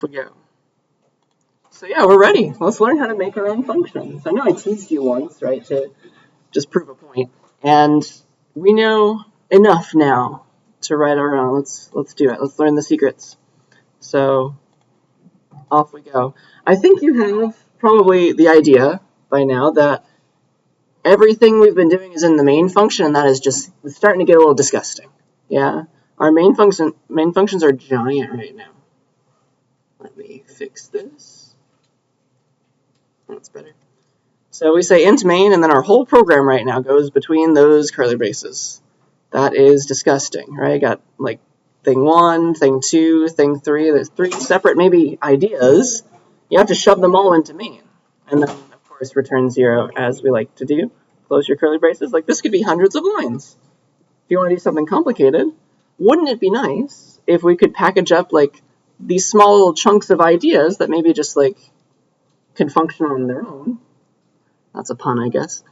we go. So yeah, we're ready. Let's learn how to make our own functions. I know I teased you once, right, to just prove a point. And we know enough now to write our own. Let's do it. Let's learn the secrets. So off we go. I think you have probably the idea by now that everything we've been doing is in the main function, and that is just starting to get a little disgusting. Yeah, our main functions are giant right now. Let me fix this. That's better. So we say int main, and then our whole program right now goes between those curly braces. That is disgusting, right? Got like thing 1, thing 2, thing 3. There's 3 separate maybe ideas. You have to shove them all into main. And then, of course, return 0 as we like to do. Close your curly braces. Like this could be hundreds of lines. If you want to do something complicated, wouldn't it be nice if we could package up like these small little chunks of ideas that maybe just like can function on their own? That's a pun, I guess.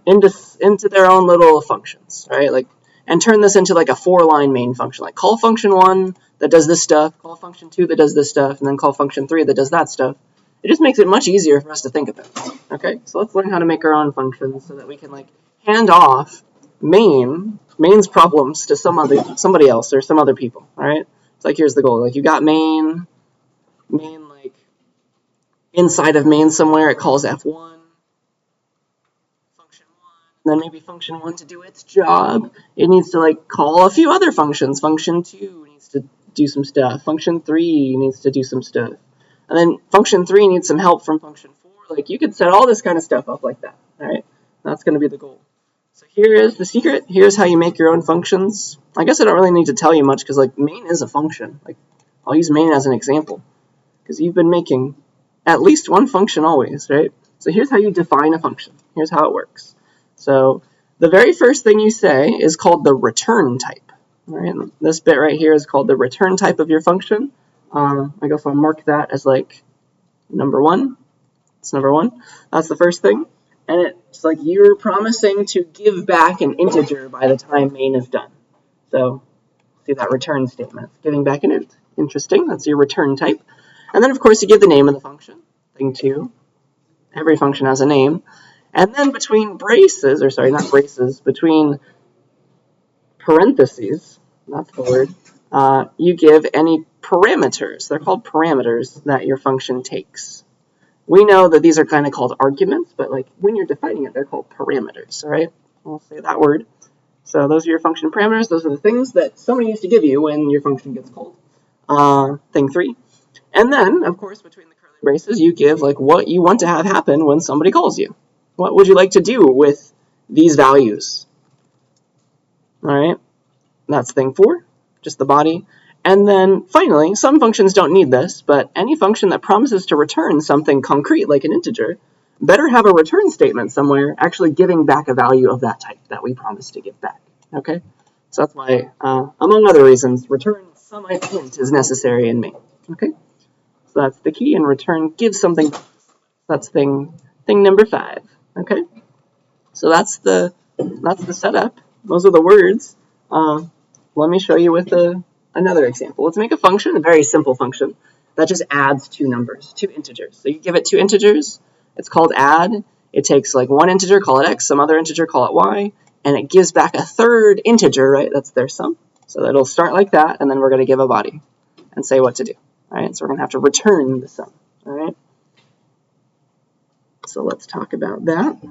Into their own little functions, right? Like, and turn this into like a 4-line main function. Like call function 1 that does this stuff, call function 2 that does this stuff, and then call function 3 that does that stuff. It just makes it much easier for us to think about. Okay, so let's learn how to make our own functions so that we can like hand off main's problems to somebody else or some other people. All right, it's like here's the goal. Like you got main like inside of main somewhere. It calls F1. Then maybe function 1 to do its job, it needs to like call a few other functions. Function 2 needs to do some stuff. Function 3 needs to do some stuff. And then function 3 needs some help from function 4. Like you could set all this kind of stuff up like that. All right, that's going to be the goal. So here is the secret. Here's how you make your own functions. I guess I don't really need to tell you much because like main is a function. Like I'll use main as an example because you've been making at least one function always, right? So here's how you define a function. Here's how it works. So the very first thing you say is called the return type. All right, this bit right here is called the return type of your function. I guess I'll mark that as like number 1. It's number 1. That's the first thing. And it's like you're promising to give back an integer by the time main is done. So see that return statement. It's giving back an int. Interesting. That's your return type. And then, of course, you give the name of the function. Thing 2. Every function has a name. And then between braces, or sorry, not braces, between parentheses, that's the word, you give any parameters. They're called parameters that your function takes. We know that these are kind of called arguments, but like when you're defining it, they're called parameters, all right? I'll say that word. So those are your function parameters. Those are the things that somebody needs to give you when your function gets called. Thing 3. And then, of course, between the curly braces, you give like what you want to have happen when somebody calls you. What would you like to do with these values? All right, that's thing 4, just the body. And then finally, some functions don't need this, but any function that promises to return something concrete like an integer better have a return statement somewhere actually giving back a value of that type that we promised to give back. Okay, so that's why, among other reasons, return some int is necessary in main. Okay, so that's the key, and return gives something. That's thing number 5. Okay, so that's the setup. Those are the words. Let me show you with another example. Let's make a function, a very simple function, that just adds 2 numbers, 2 integers. So you give it 2 integers. It's called add. It takes like one integer, call it x, some other integer, call it y, and it gives back a third integer, right? That's their sum. So it'll start like that, and then we're going to give a body and say what to do. All right, so we're going to have to return the sum. All right. So let's talk about that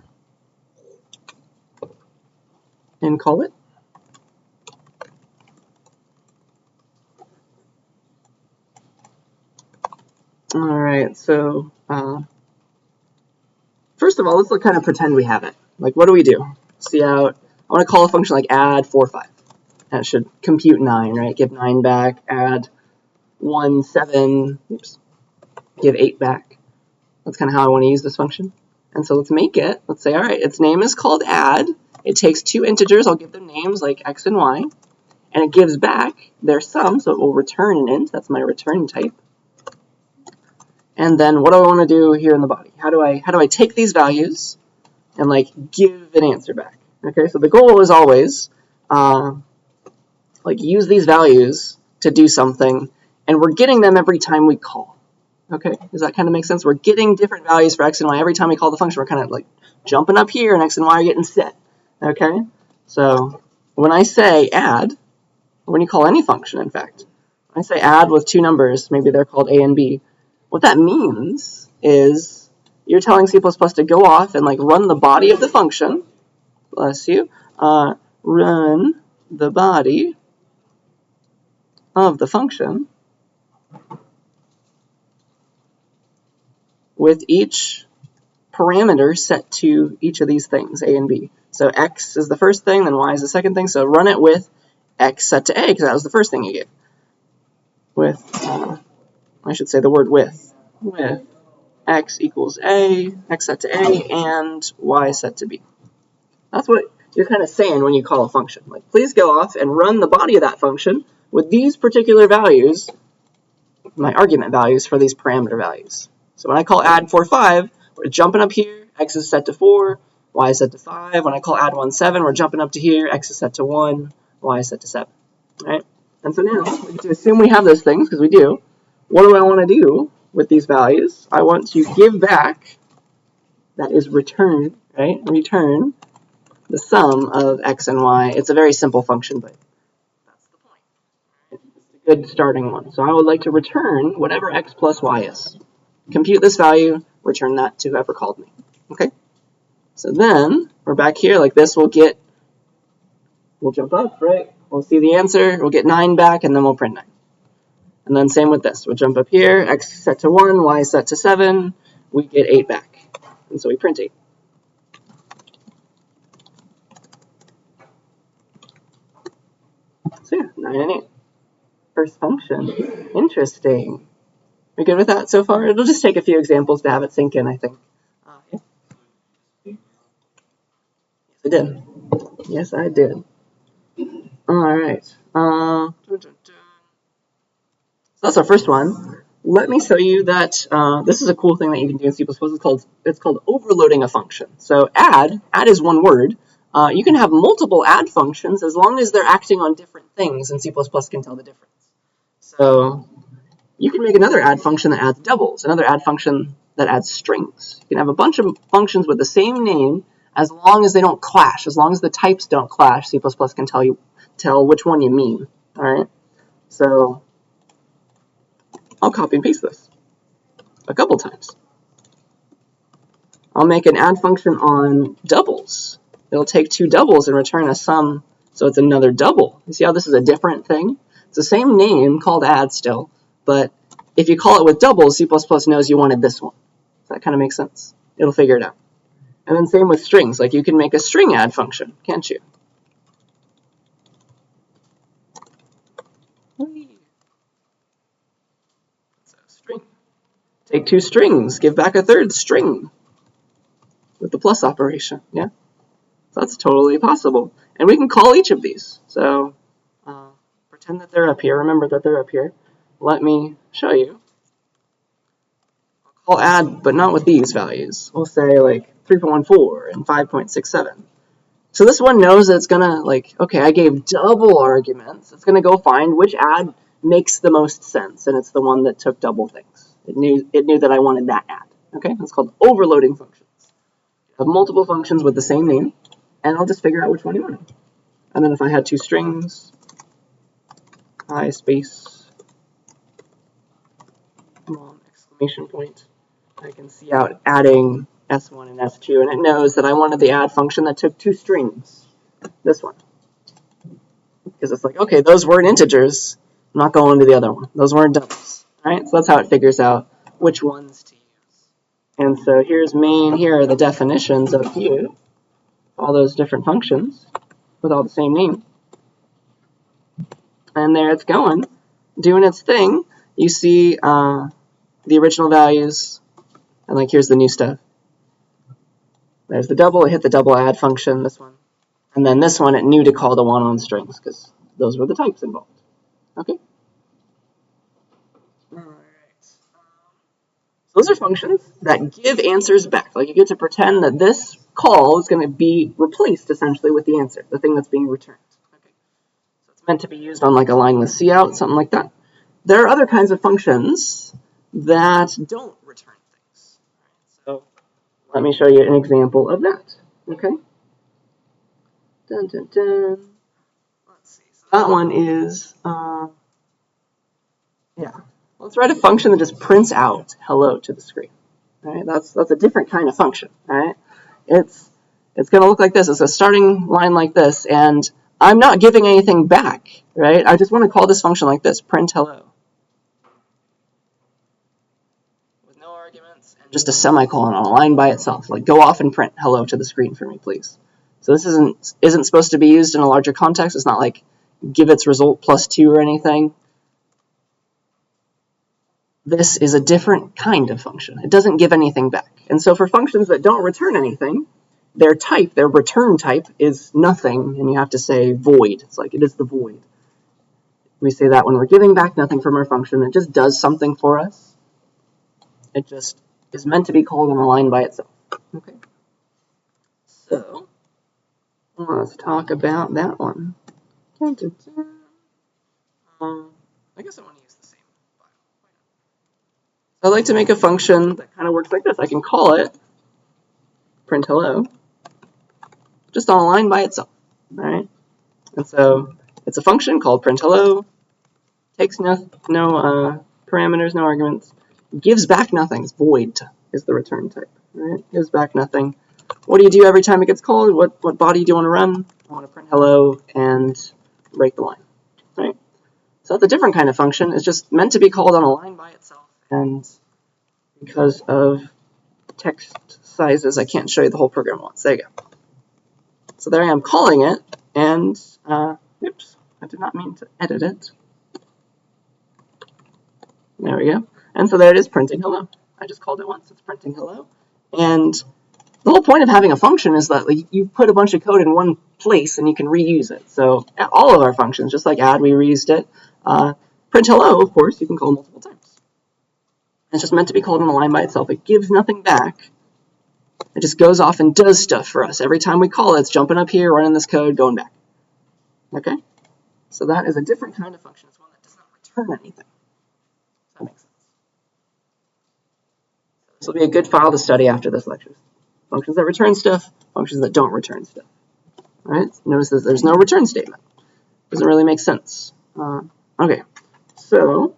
and call it. All right, so first of all, let's kind of pretend we have it. Like, what do we do? See out. I want to call a function like add 4, 5. And it should compute 9, right? Give 9 back, add 1, 7, oops, give 8 back. That's kind of how I want to use this function. And so let's make it. Let's say, all right, its name is called add. It takes 2 integers. I'll give them names like x and y. And it gives back their sum, so it will return an int. That's my return type. And then what do I want to do here in the body? How do I take these values and like give an answer back? Okay, so the goal is always like use these values to do something and we're getting them every time we call. Okay, does that kind of make sense? We're getting different values for x and y every time we call the function. We're kind of like jumping up here, and x and y are getting set. Okay, so when I say add, or when you call any function, in fact, when I say add with two numbers, maybe they're called a and b, what that means is you're telling C++ to go off and like run the body of the function. Bless you. Run the body of the function with each parameter set to each of these things, a and b. So x is the first thing, then y is the second thing. So run it with x set to a, because that was the first thing you gave. With, I should say the word with x equals a, x set to a, and y set to b. That's what you're kind of saying when you call a function. Like, please go off and run the body of that function with these particular values, my argument values for these parameter values. So when I call add 4, 5, we're jumping up here, x is set to 4, y is set to 5. When I call add 1, 7, we're jumping up to here, x is set to 1, y is set to 7. Right? And so now, we get to assume we have those things, because we do. What do I want to do with these values? I want to give back, that is return, right? Return the sum of x and y. It's a very simple function, but that's the point. It's a good starting one. So I would like to return whatever x plus y is. Compute this value, return that to whoever called me. Okay? So then, we're back here, like this, we'll jump up, right? We'll see the answer, we'll get 9 back, and then we'll print 9. And then same with this, we'll jump up here, x set to 1, y set to 7, we get 8 back. And so we print 8. So yeah, 9 and 8. First function. Interesting. We good with that so far? It'll just take a few examples to have it sink in, I think. Yeah. Yes, I did. Yes, I did. All right. So that's our first one. Let me show you that this is a cool thing that you can do in C++. It's called overloading a function. So add is one word. You can have multiple add functions as long as they're acting on different things, and C++ can tell the difference. So you can make another add function that adds doubles, another add function that adds strings. You can have a bunch of functions with the same name as long as they don't clash, as long as the types don't clash. C++ can tell which one you mean. All right. So I'll copy and paste this a couple times. I'll make an add function on doubles. It'll take two doubles and return a sum, so it's another double. You see how this is a different thing? It's the same name called add still, but if you call it with doubles, C++ knows you wanted this one. Does that kind of make sense? It'll figure it out. And then same with strings. Like you can make a string add function, can't you? So string. Take two strings, give back a third string with the plus operation. Yeah, so that's totally possible. And we can call each of these. So pretend that they're up here. Remember that they're up here. Let me show you. I'll add, but not with these values. We'll say like 3.14 and 5.67. So this one knows that it's gonna like, okay, I gave double arguments. It's gonna go find which add makes the most sense, and it's the one that took double things. It knew that I wanted that add. Okay, that's called overloading functions. You have multiple functions with the same name, and I'll just figure out which one you want. And then if I had two strings, I space exclamation point, I can see out adding S1 and S2, and it knows that I wanted the add function that took two strings, this one. Because it's like, okay, those weren't integers, I'm not going to the other one. Those weren't doubles. All right, so that's how it figures out which ones to use. And so here's main, here are the definitions of here, all those different functions with all the same name. And there it's going, doing its thing. You see the original values, and like here's the new stuff. There's the double, it hit the double add function, this one. And then this one, it knew to call the one on strings, because those were the types involved. Okay? Alright. So those are functions that give answers back. Like you get to pretend that this call is going to be replaced, essentially, with the answer, the thing that's being returned. Okay? So it's meant to be used on like a line with cout, something like that. there are other kinds of functions that don't return things. So let me show you an example of that. Okay. Dun, dun, dun. Let's see. So that one is, yeah. Let's write a function that just prints out hello to the screen. All right. That's a different kind of function. All right. It's going to look like this. It's a starting line like this, and I'm not giving anything back. Right. I just want to call this function like this: print hello. No arguments, and just a semicolon on a line by itself. Like, go off and print hello to the screen for me, please. So this isn't supposed to be used in a larger context. It's not like give its result plus 2 or anything. This is a different kind of function. It doesn't give anything back. And so for functions that don't return anything, their type, their return type is nothing, and you have to say void. It's like it is the void. We say that when we're giving back nothing from our function. It just does something for us. It just is meant to be called on a line by itself. Okay. So let's talk about that one. I guess I want to use the same file. I'd like to make a function that kind of works like this. I can call it print hello, just on a line by itself. All right. And so it's a function called print hello. Takes no parameters, no arguments. Gives back nothing. It's void is the return type. Right? Gives back nothing. What do you do every time it gets called? What body do you want to run? I want to print hello and break the line. Right? So that's a different kind of function. It's just meant to be called on a line by itself. And because of text sizes, I can't show you the whole program at once. There you go. So there I am calling it, and oops, I did not mean to edit it. There we go. And so there it is, printing hello. I just called it once. It's printing hello. And the whole point of having a function is that you put a bunch of code in one place and you can reuse it. So all of our functions, just like add, we reused it. Print hello, of course, you can call multiple times. It's just meant to be called on a line by itself. It gives nothing back. It just goes off and does stuff for us. Every time we call it, it's jumping up here, running this code, going back. Okay? So that is a different kind of function. It's one that does not return anything. Does that make sense? This will be a good file to study after this lecture. Functions that return stuff, functions that don't return stuff. All right? Notice that there's no return statement. Doesn't really make sense. Okay, so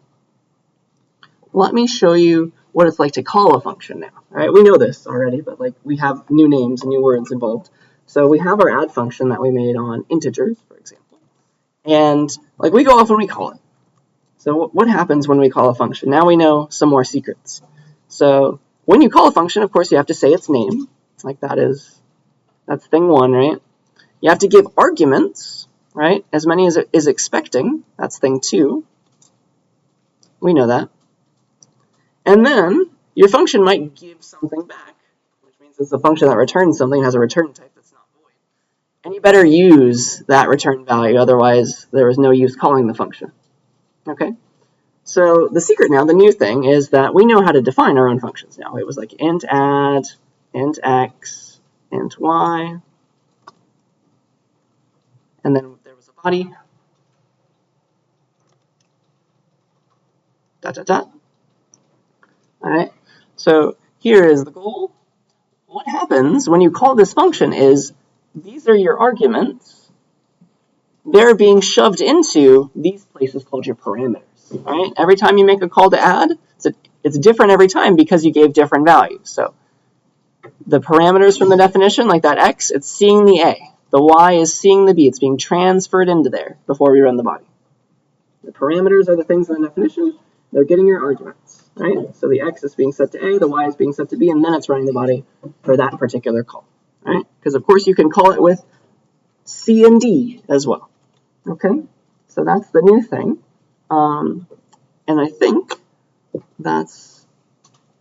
let me show you what it's like to call a function now. All right, we know this already, but like we have new names and new words involved. So we have our add function that we made on integers, for example, and like we go off and we call it. So what happens when we call a function? Now we know some more secrets. So when you call a function, of course, you have to say its name. Like that's thing 1, right? You have to give arguments, right? As many as it is expecting. That's thing 2. We know that. And then your function might give something back, which means it's a function that returns something, has a return type that's not void. And you better use that return value, otherwise there is no use calling the function. Okay? So the secret now, the new thing, is that we know how to define our own functions now. It was like int add, int x, int y, and then there was a body, dot, dot, dot. All right, so here is the goal. What happens when you call this function is these are your arguments. They're being shoved into these places called your parameters. All right, every time you make a call to add, it's different every time because you gave different values. So the parameters from the definition, like that x, it's seeing the a. The y is seeing the b. It's being transferred into there before we run the body. The parameters are the things in the definition. They're getting your arguments. Right? So the x is being set to a, the y is being set to b, and then it's running the body for that particular call. Right? Because of course you can call it with c and d as well. Okay? So that's the new thing. And I think that's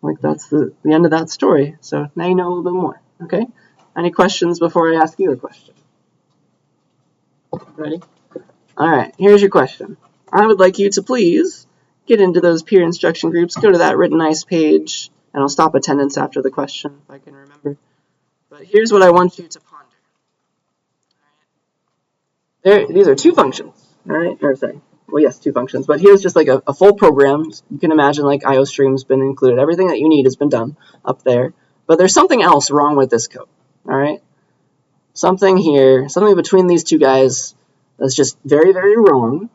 the end of that story. So now you know a little bit more. Okay? Any questions before I ask you a question? Ready? All right, here's your question. I would like you to please get into those peer instruction groups, go to that written nice page, and I'll stop attendance after the question if I can remember. But here's what I want you to ponder. These are two functions, all right? Or sorry, well, yes, 2 functions, but here's just like a full program. You can imagine like IO stream's been included. Everything that you need has been done up there. But there's something else wrong with this code, all right? Something here, something between these 2 guys that's just very, very wrong.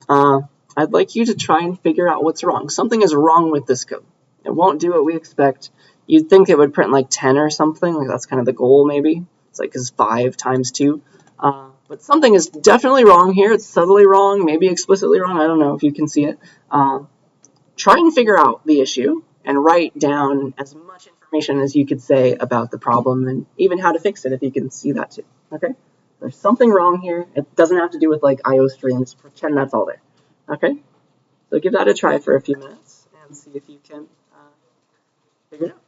I'd like you to try and figure out what's wrong. Something is wrong with this code. It won't do what we expect. You'd think it would print like 10 or something. Like that's kind of the goal, maybe. It's like it's 5 times 2. But something is definitely wrong here. It's subtly wrong, maybe explicitly wrong. I don't know if you can see it. Try and figure out the issue and write down as much information as you could say about the problem and even how to fix it if you can see that too. Okay? There's something wrong here. It doesn't have to do with like IO streams. Pretend that's all there. Okay? So give that a try for a few minutes and see if you can figure it out.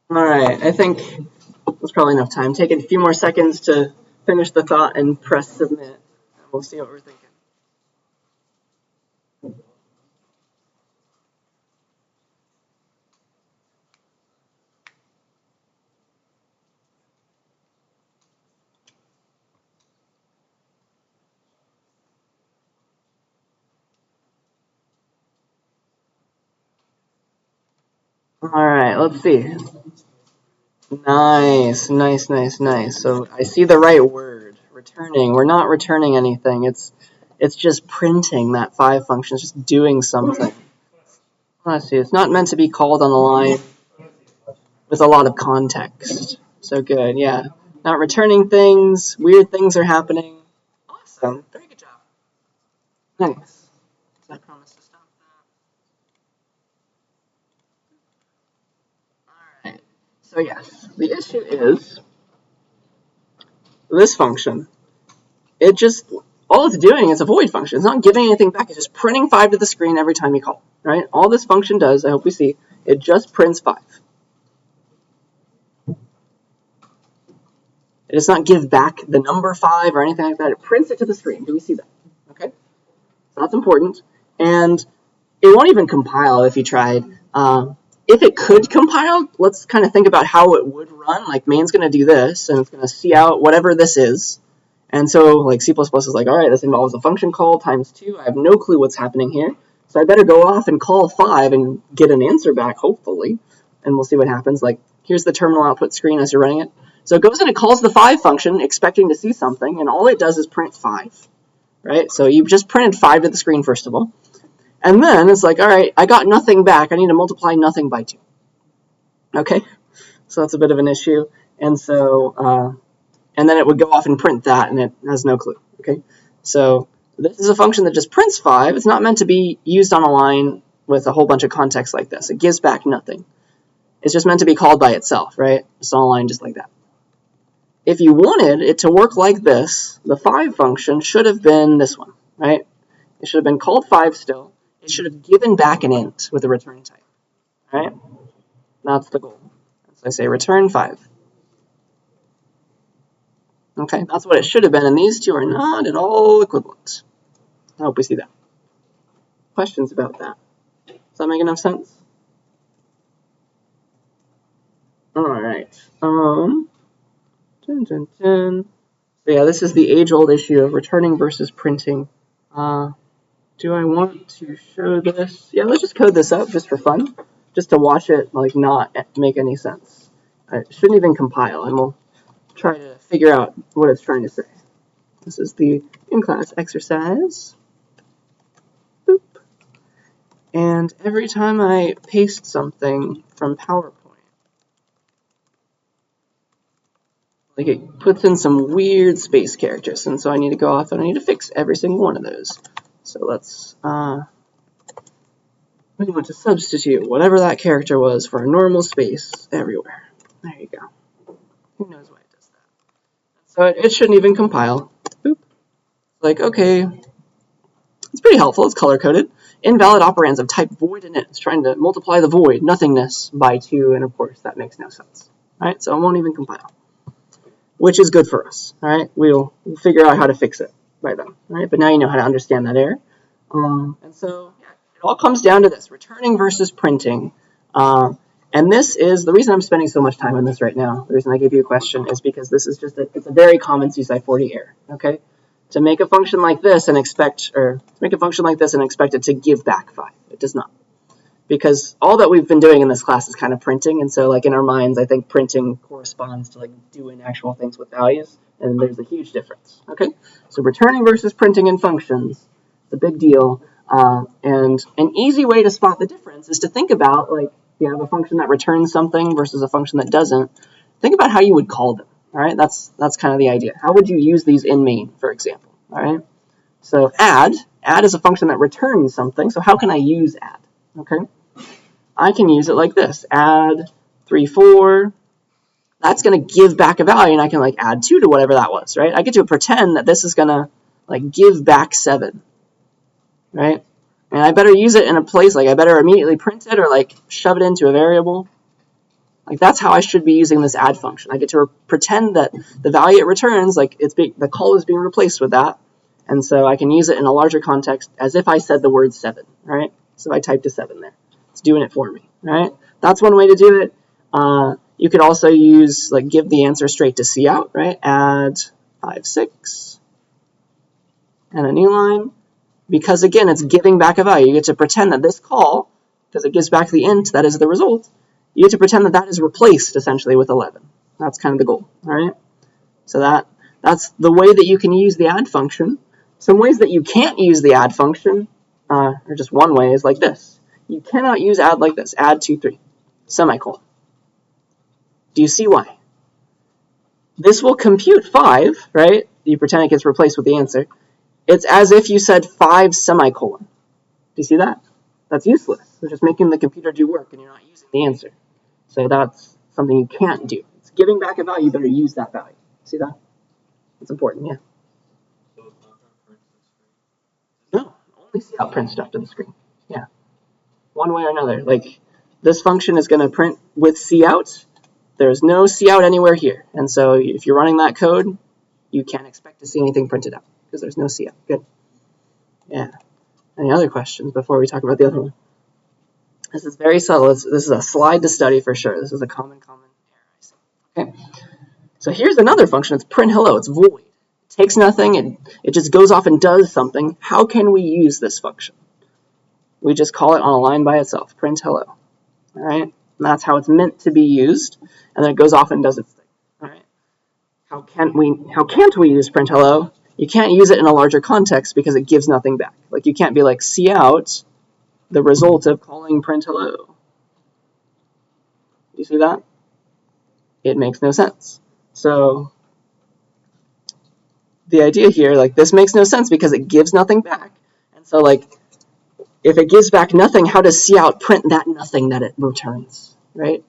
All right, I think that's probably enough time. Take a few more seconds to finish the thought and press submit, and we'll see what we're thinking. All right, let's see. Nice, nice, nice, nice. So I see the right word, returning. We're not returning anything. It's just printing that 5 function. It's just doing something. Let's see. It's not meant to be called on the line with a lot of context. So good, yeah. Not returning things. Weird things are happening. Awesome. Very good job. Nice. I promise to stop that. All right. So yes, the issue is this function. It just, all it's doing is a void function. It's not giving anything back. It's just printing 5 to the screen every time you call. Right? All this function does, I hope we see, it just prints 5. It does not give back the number 5 or anything like that. It prints it to the screen. Do we see that? Okay? So that's important. And it won't even compile if you tried. If it could compile, let's kind of think about how it would run. Like main's going to do this, and it's going to see out whatever this is. And so like C++ is like, all right, this involves a function call times 2. I have no clue what's happening here. So I better go off and call 5 and get an answer back, hopefully. And we'll see what happens. Like here's the terminal output screen as you're running it. So it goes and it calls the 5 function, expecting to see something, and all it does is print 5. Right? So you just printed 5 to the screen, first of all. And then it's like, all right, I got nothing back. I need to multiply nothing by 2. Okay? So that's a bit of an issue. And so, and then it would go off and print that, and it has no clue. Okay? So this is a function that just prints 5. It's not meant to be used on a line with a whole bunch of context like this. It gives back nothing. It's just meant to be called by itself, right? It's on a line just like that. If you wanted it to work like this, the 5 function should have been this one, right? It should have been called 5 still. It should have given back an int with a return type, right? That's the goal. So I say return 5. Okay, that's what it should have been, and these two are not at all equivalent. I hope we see that. Questions about that? Does that make enough sense? All right. So yeah, this is the age-old issue of returning versus printing. Do I want to show this? Yeah, let's just code this up just for fun, just to watch it like not make any sense. It shouldn't even compile, and we'll try to figure out what it's trying to say. This is the in-class exercise. Boop. And every time I paste something from PowerPoint, like it puts in some weird space characters, and so I need to go off and I need to fix every single one of those. So let's, we want to substitute whatever that character was for a normal space everywhere. There you go. Who knows why it does that? So it shouldn't even compile. Boop. Like, okay, it's pretty helpful. It's color-coded. Invalid operands of type void in it. It's trying to multiply the void, nothingness, by 2, and of course that makes no sense. All right, so it won't even compile, which is good for us. All right, we'll figure out how to fix it by then. All right, but now you know how to understand that error. And so yeah, it all comes down to this, returning versus printing. And this is, the reason I'm spending so much time on this right now, the reason I gave you a question is because this is just, it's a very common CSCI 40 error, okay? To make a function like this and expect, or to make a function like this and expect it to give back 5. It does not. Because all that we've been doing in this class is kind of printing, and so like in our minds, I think printing corresponds to like doing actual things with values, and there's a huge difference, okay? So returning versus printing in functions, it's a big deal, and an easy way to spot the difference is to think about, like, you have a function that returns something versus a function that doesn't. Think about how you would call them, all right? That's kind of the idea. How would you use these in main, for example, all right? So add is a function that returns something, so how can I use add, okay? I can use it like this, add 3, 4, that's going to give back a value, and I can like add 2 to whatever that was, right? I get to pretend that this is going to like give back 7, right? And I better use it in a place, like I better immediately print it or like shove it into a variable. Like that's how I should be using this add function. I get to pretend that the value it returns, like the call is being replaced with that. And so I can use it in a larger context as if I said the word 7, right? So I typed a 7 there. It's doing it for me, right? That's one way to do it. You could also use, like, give the answer straight to cout, right? Add 5, 6, and a new line. Because, again, it's giving back a value. You get to pretend that this call, because it gives back the int, that is the result, you get to pretend that that is replaced, essentially, with 11. That's kind of the goal, all right? So that's the way that you can use the add function. Some ways that you can't use the add function, or just one way, is like this. You cannot use add like this, add 2, 3, semicolon. Do you see why? This will compute 5, right? You pretend it gets replaced with the answer. It's as if you said 5 semicolon. Do you see that? That's useless. It's just making the computer do work and you're not using the answer. So that's something you can't do. It's giving back a value, you better use that value. See that? It's important, yeah. So it's not going to print to the screen? No, only cout print stuff to the screen. Yeah. One way or another. Like, this function is going to print with cout. There's no cout anywhere here. And so if you're running that code, you can't expect to see anything printed out because there's no cout. Good. Yeah. Any other questions before we talk about the other one? This is very subtle. This is a slide to study for sure. This is a common error I see. Okay. So here's another function. It's print hello. It's void. It takes nothing. It just goes off and does something. How can we use this function? We just call it on a line by itself. Print hello. All right. And that's how it's meant to be used. And then it goes off and does its thing. All right. How can't we use print hello? You can't use it in a larger context because it gives nothing back. Like you can't be like cout the result of calling print hello. You see that? It makes no sense. So the idea here, like this makes no sense because it gives nothing back. And so like if it gives back nothing, how does cout print that nothing that it returns, right?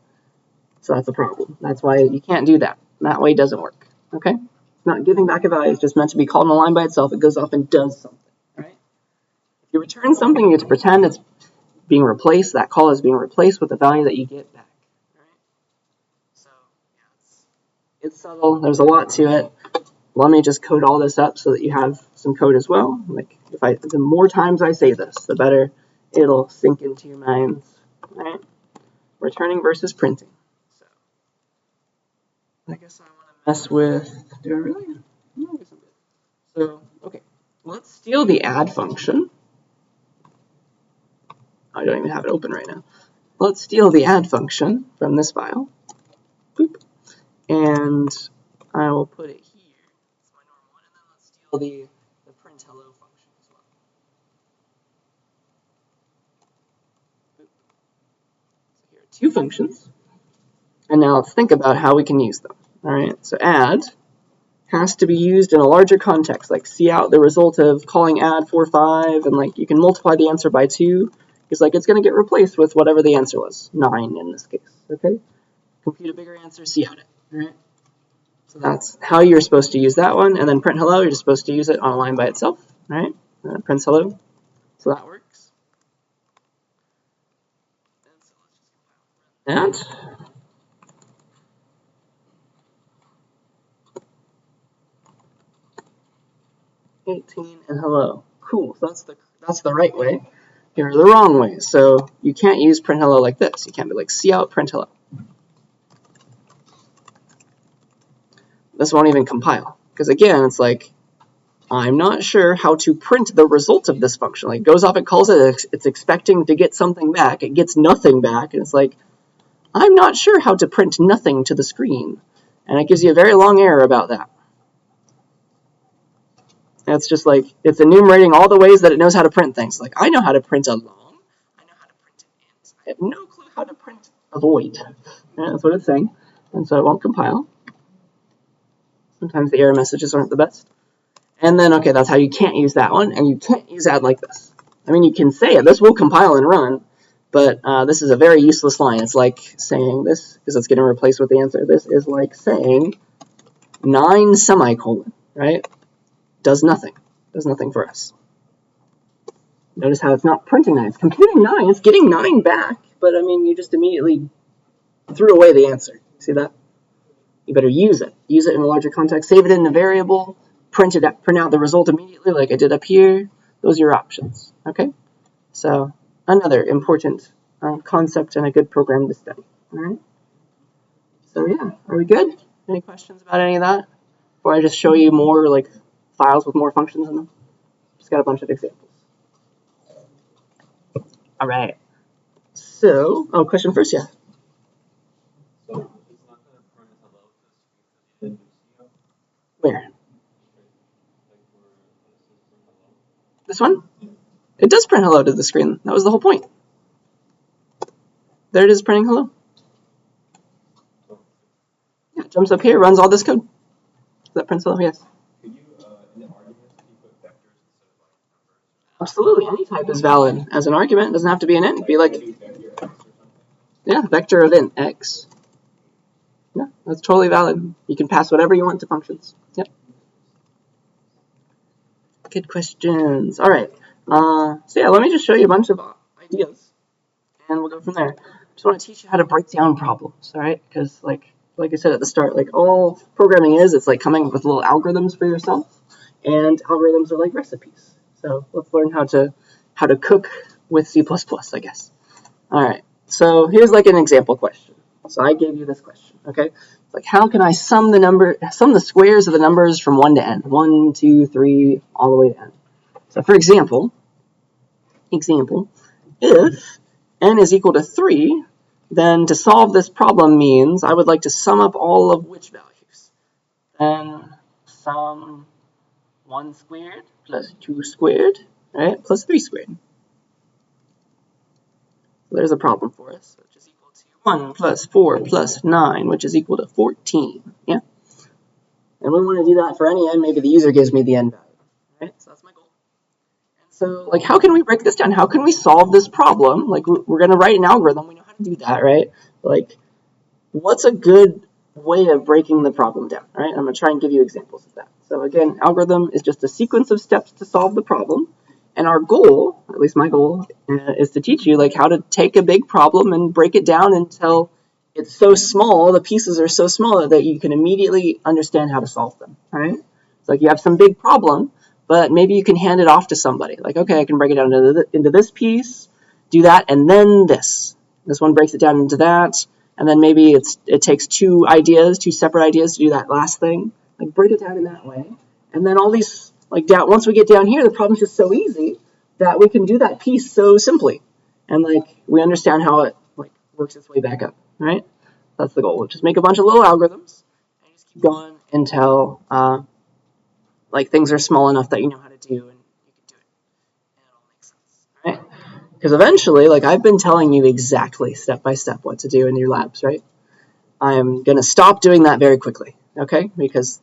So that's a problem. That's why you can't do that. That way it doesn't work, okay? It's not giving back a value. It's just meant to be called in a line by itself. It goes off and does something, right? If you return something, you get to pretend it's being replaced. That call is being replaced with the value that you get back, right? So yeah, it's subtle. There's a lot to it. Let me just code all this up so that you have some code as well. Like the more times I say this, the better it'll sink into your minds, right? Returning versus printing. So I guess I want to mess with. Do I really? No, I guess I'm good. So okay, let's steal the add function. I don't even have it open right now. Let's steal the add function from this file. Boop. And I will put it here. It's my normal one. And then let's steal the print hello function as well. Boop. So here are two functions. And now let's think about how we can use them. All right, so add has to be used in a larger context, like cout the result of calling add 4, 5, and like you can multiply the answer by 2. Because like it's going to get replaced with whatever the answer was, 9 in this case, okay? Compute a bigger answer, cout it, all right? So that's how you're supposed to use that one, and then print hello, you're just supposed to use it on a line by itself, all right? And it prints hello, so that works. And so let's just compile that. 18 and hello, cool, so that's the right way. Here are the wrong ways. So you can't use print hello like this. You can't be like cout print hello. This won't even compile. Because again, it's like, I'm not sure how to print the result of this function. Like it goes off, it calls it, it's expecting to get something back. It gets nothing back. And it's like, I'm not sure how to print nothing to the screen. And it gives you a very long error about that. And it's just like, it's enumerating all the ways that it knows how to print things. Like, I know how to print a long. I know how to print an int. I have no clue how to print a void. And that's what it's saying. And so it won't compile. Sometimes the error messages aren't the best. And then, okay, that's how you can't use that one. And you can't use add like this. I mean, you can say it. This will compile and run. But this is a very useless line. It's like saying this, because it's getting replaced with the answer. This is like saying 9 semicolon, right? Does nothing for us. Notice how it's not printing 9. It's computing 9. It's getting 9 back. But, I mean, you just immediately threw away the answer. See that? You better use it. Use it in a larger context. Save it in a variable. Print out the result immediately like I did up here. Those are your options. Okay? So, another important concept and a good program to study. All right? So, yeah. Are we good? Any questions about any of that? Before I just show you more, like, files with more functions in them. Just got a bunch of examples. All right. So, question first, yeah. So it's not going to print hello because you didn't do cout? Where? This one? Yeah. It does print hello to the screen. That was the whole point. There it is printing hello. Yeah, it jumps up here, runs all this code. That prints hello, yes. Could you, in the arguments, can you put vectors instead of numbers? Absolutely, any type is valid as an argument. It doesn't have to be an int. It'd be like, yeah, vector of int x. Yeah, that's totally valid. You can pass whatever you want to functions. Yep. Good questions. All right. So yeah, let me just show you a bunch of ideas, and we'll go from there. Just want to teach you how to break down problems. All right, because like I said at the start, like all programming is, it's like coming up with little algorithms for yourself, and algorithms are like recipes. So let's learn how to cook with C++, I guess. All right. So here's like an example question. So I gave you this question. Okay. It's like, how can I sum the squares of the numbers from 1 to n? 1, 2, 3, all the way to n. So for example, if n is equal to 3, then to solve this problem means I would like to sum up all of which values? Then sum 1 squared plus 2 squared, right, plus 3 squared. So there's a problem for us, which is equal to 1 plus 4 plus 9, which is equal to 14. Yeah? And we want to do that for any n. Maybe the user gives me the n value. Right? So that's my goal. And So, like, how can we break this down? How can we solve this problem? Like, we're going to write an algorithm. We know how to do that, right? Like, what's a good way of breaking the problem down, right? I'm going to try and give you examples of that. So, again, algorithm is just a sequence of steps to solve the problem. And our goal, at least my goal, is to teach you, like, how to take a big problem and break it down until it's so small, the pieces are so small that you can immediately understand how to solve them, right? It's like you have some big problem, but maybe you can hand it off to somebody. Like, okay, I can break it down into this piece, do that, and then this. This one breaks it down into that, and then maybe it takes two separate ideas to do that last thing. Like, break it down in that way. And then all these, like, once we get down here, the problem's just so easy that we can do that piece so simply. And, like, we understand how it, like, works its way back up, right? That's the goal. We'll just make a bunch of little algorithms and just keep going until, like, things are small enough that you know how to do and you can do it. And it all makes sense, right? Because eventually, like, I've been telling you exactly step by step what to do in your labs, right? I'm going to stop doing that very quickly, okay? Because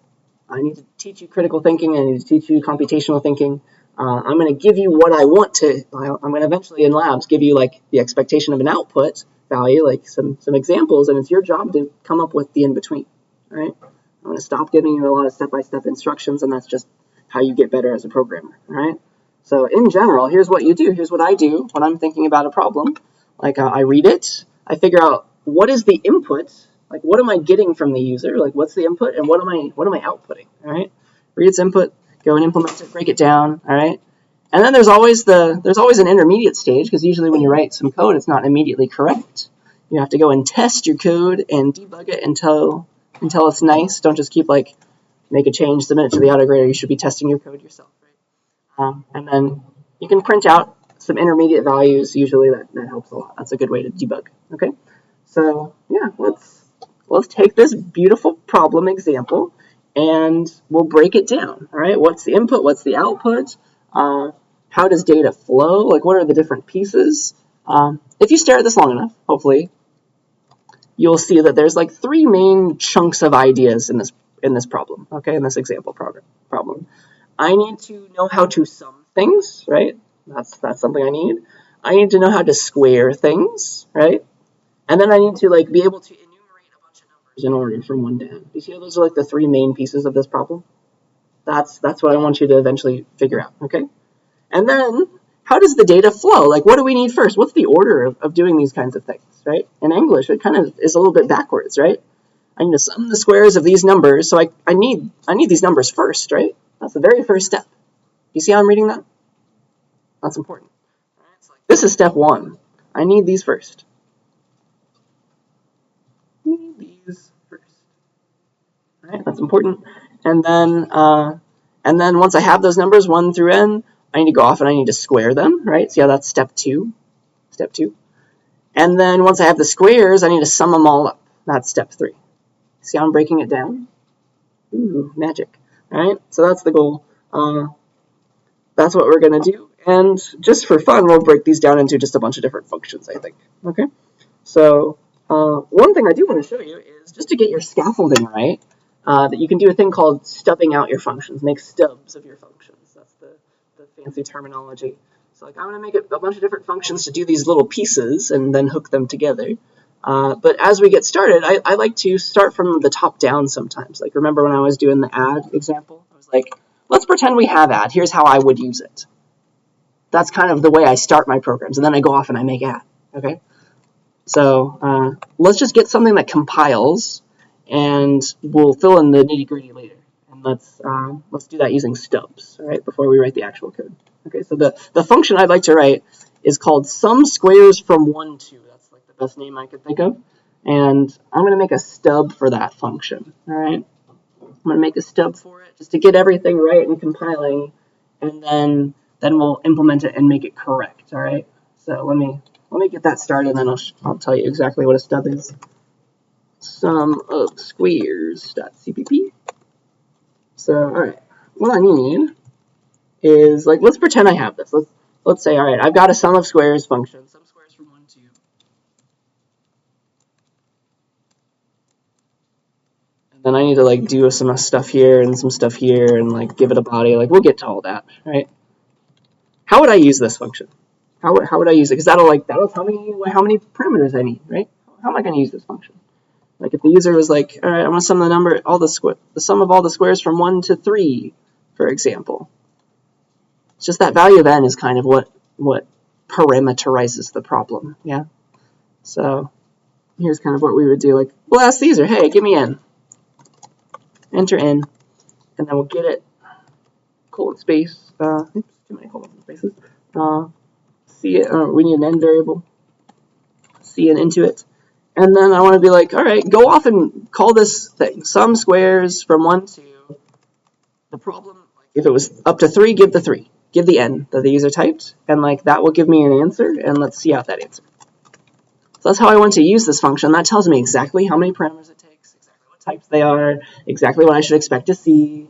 I need to teach you critical thinking. I need to teach you computational thinking. I'm going to give you what I want to. I'm going to eventually in labs give you, like, the expectation of an output value, like some examples, and it's your job to come up with the in-between, right? I'm going to stop giving you a lot of step-by-step instructions, and that's just how you get better as a programmer, right? So in general, here's what you do. Here's what I do when I'm thinking about a problem. Like, I read it. I figure out what is the input. Like, what am I getting from the user? Like, what's the input, and what am I outputting? All right. Read its input. Go and implement it. Break it down. All right. And then there's always an intermediate stage, because usually when you write some code, it's not immediately correct. You have to go and test your code and debug it until it's nice. Don't just keep, like, make a change, submit it to the auto grader. You should be testing your code yourself, right? And then you can print out some intermediate values. Usually that helps a lot. That's a good way to debug. Okay. So yeah, let's take this beautiful problem example and we'll break it down. All right. What's the input? What's the output? How does data flow? Like, what are the different pieces? If you stare at this long enough, hopefully, you'll see that there's, like, three main chunks of ideas in this problem. Okay, in this example problem. I need to know how to sum things, right? That's something I need. I need to know how to square things, right? And then I need to, like, be able to enumerate a bunch of numbers in order from 1 to n. You see how those are, like, the three main pieces of this problem? That's what I want you to eventually figure out, okay? And then, how does the data flow? Like, what do we need first? What's the order of doing these kinds of things, right? In English, it kind of is a little bit backwards, right? I need to sum the squares of these numbers, so I need these numbers first, right? That's the very first step. You see how I'm reading that? That's important. All right, so, like, this is step 1. I need these first. Need these first. All right, that's important. And then once I have those numbers 1 through n, I need to go off and I need to square them, right? See how that's step 2. Step 2. And then once I have the squares, I need to sum them all up. That's step 3. See how I'm breaking it down? Ooh, magic. All right, so that's the goal. That's what we're going to do. And just for fun, we'll break these down into just a bunch of different functions, I think. Okay? So one thing I do want to show you is just to get your scaffolding right, that you can do a thing called stubbing out your functions, make stubs of your functions. That's the fancy terminology. So, like, I'm going to make a bunch of different functions to do these little pieces and then hook them together. But as we get started, I like to start from the top down sometimes. Like, remember when I was doing the add example? I was like, let's pretend we have add. Here's how I would use it. That's kind of the way I start my programs. And then I go off and I make add. Okay? So let's just get something that compiles, and we'll fill in the nitty-gritty later. And let's do that using stubs, all right, before we write the actual code. Okay, so the function I'd like to write is called sum squares from 1 to. That's, like, the best name I could think of. And I'm going to make a stub for that function, all right? I'm going to make a stub for it just to get everything right and compiling, and then we'll implement it and make it correct, all right? So let me get that started, and then I'll tell you exactly what a stub is. Sum of squares.cpp. So, all right, what I need is, like, let's pretend I have this. Let's say, all right, I've got a sum of squares function, sum squares from 1 to. And then I need to, like, do some stuff here and some stuff here and, like, give it a body. Like, we'll get to all that, right? how would I use this function? How would I use it? Because that'll tell me how many parameters I need, right? How am I going to use this function? Like if the user was like, all right, I want to sum the sum of all the squares from 1 to 3, for example. It's just that value of n is kind of what parameterizes the problem, yeah? So here's kind of what we would do. Like, we'll ask the user, hey, give me n. Enter n, and then we'll get it, colon space, oops, too many colon spaces. We need an n variable, cn into it. And then I want to be like, all right, go off and call this thing, sum squares from 1 to the problem. If it was up to 3, give the 3. Give the n that the user typed, and like that will give me an answer, and let's see out that answer. So that's how I want to use this function. That tells me exactly how many parameters it takes, exactly what types they are, exactly what I should expect to see.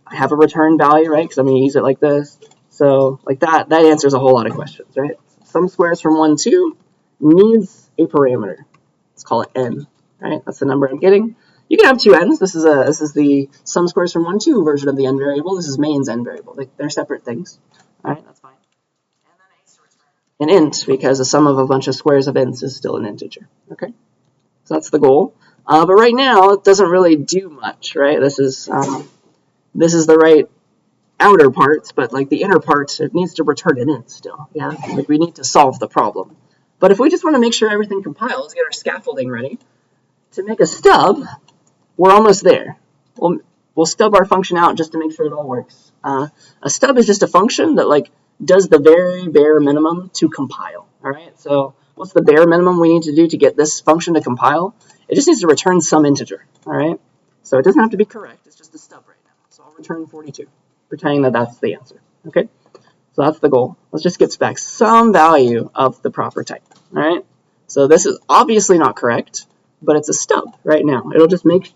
I have a return value, right, because I'm going to use it like this. So like that answers a whole lot of questions, right? Sum squares from 1 to 2 needs a parameter. Let's call it n, right? That's the number I'm getting. You can have two n's. This is the sum squares from 1 2 version of the n variable. This is main's n variable. They're separate things. All right, that's fine. And then a needs to return an int because the sum of a bunch of squares of ints is still an integer. Okay, so that's the goal. But right now it doesn't really do much, right? This is the right outer parts, but like the inner parts, it needs to return an int still. Yeah, like we need to solve the problem. But if we just want to make sure everything compiles, get our scaffolding ready to make a stub, we're almost there. We'll stub our function out just to make sure it all works. A stub is just a function that like does the very bare minimum to compile. All right. So what's the bare minimum we need to do to get this function to compile? It just needs to return some integer. All right. So it doesn't have to be correct. It's just a stub right now. So I'll return 42, pretending that that's the answer. Okay. So that's the goal. Let's just get back some value of the proper type. All right. So this is obviously not correct, but it's a stub right now. It'll just make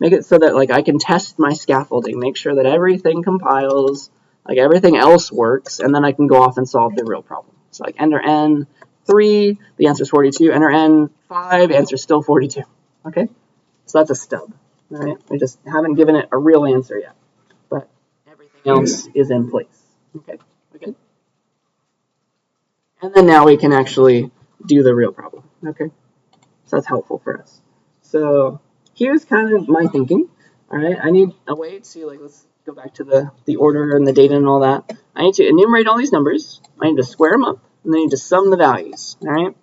it so that like I can test my scaffolding, make sure that everything compiles, like everything else works, and then I can go off and solve the real problem. So like enter n 3, the answer is 42. Enter n 5, answer is still 42. Okay. So that's a stub. All right. We just haven't given it a real answer yet, but everything else is in place. Okay. Okay. And then now we can actually do the real problem. Okay. So that's helpful for us. So here's kind of my thinking. All right. I need a way to like, let's go back to the order and the data and all that. I need to enumerate all these numbers. I need to square them up, and then I need to sum the values. All right.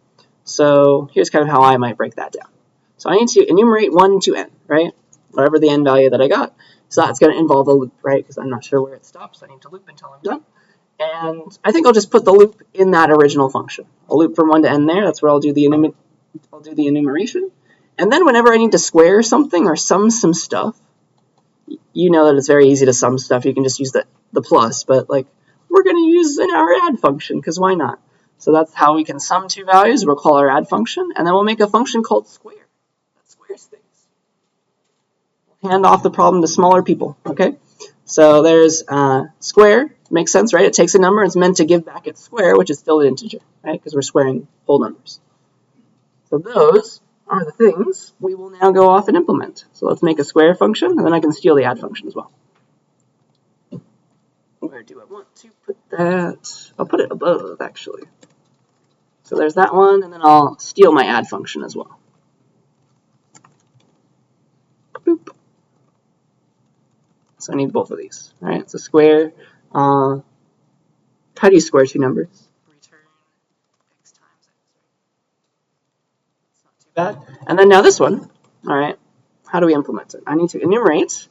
So here's kind of how I might break that down. So I need to enumerate 1 to n, right? Whatever the n value that I got. So that's going to involve a loop, right? Because I'm not sure where it stops. I need to loop until I'm done. And I think I'll just put the loop in that original function. I'll loop from 1 to n there. That's where I'll do the enumeration. And then whenever I need to square something or sum some stuff, you know that it's very easy to sum stuff. You can just use the plus, but like we're going to use our add function because why not? So that's how we can sum two values. We'll call our add function, and then we'll make a function called square. That squares things. We'll hand off the problem to smaller people, okay? So there's square. Makes sense, right? It takes a number. It's meant to give back its square, which is still an integer, right? Because we're squaring whole numbers. So those are the things we will now go off and implement. So let's make a square function, and then I can steal the add function as well. Where do I want to put that? I'll put it above, actually. So there's that one, and then I'll steal my add function as well. Boop. So I need both of these. All right, so square. How do you square two numbers? Return x times x. It's not too bad. And then now this one. All right, how do we implement it? I need to enumerate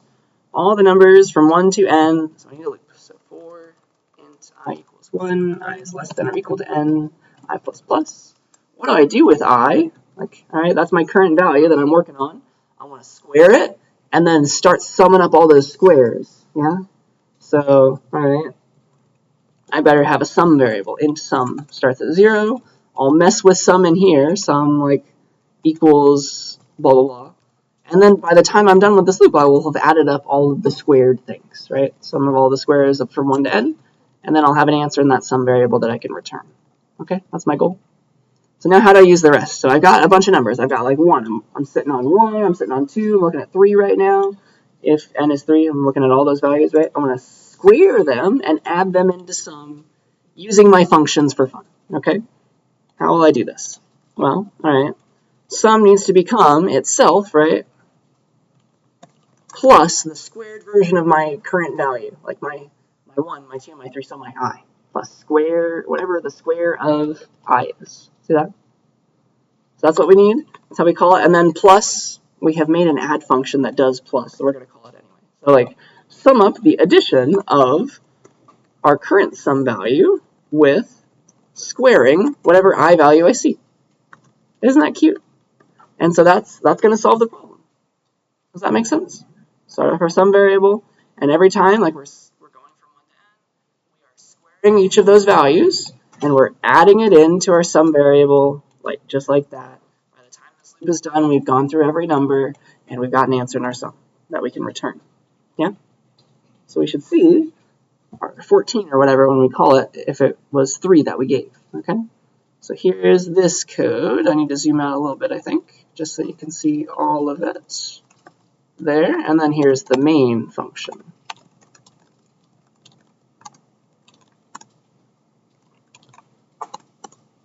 all the numbers from 1 to n. So I need a loop. So for int I equals 1, I is less than or equal to n, I plus plus. What do I do with I? Like, all right, that's my current value that I'm working on. I want to square it and then start summing up all those squares. Yeah. So, all right, I better have a sum variable. Int sum starts at 0. I'll mess with sum in here. Sum like equals blah blah blah. And then by the time I'm done with this loop, I will have added up all of the squared things, right? Sum of all the squares up from 1 to n, and then I'll have an answer in that sum variable that I can return. Okay, that's my goal. So now how do I use the rest? So I've got a bunch of numbers. I've got like 1. I'm sitting on 1. I'm sitting on 2. I'm looking at 3 right now. If n is 3, I'm looking at all those values, right? I'm going to square them and add them into some using my functions for fun, okay? How will I do this? Well, all right, sum needs to become itself, right, plus the squared version of my current value, like my 1, my 2, my 3, so my I, plus square, whatever the square of I is. See that? So that's what we need. That's how we call it. And then plus, we have made an add function that does plus, so we're going to call it anyway. So like, sum up the addition of our current sum value with squaring whatever I value I see. Isn't that cute? And so that's going to solve the problem. Does that make sense? Start off our sum variable, and every time, like we're going from 1 to n, we are squaring each of those values, and we're adding it into our sum variable, like just like that. By the time this loop is done, we've gone through every number, and we've got an answer in our sum that we can return. Yeah? So we should see our 14 or whatever when we call it, if it was 3 that we gave. Okay? So here's this code. I need to zoom out a little bit, I think, just so you can see all of it. There, and then here's the main function.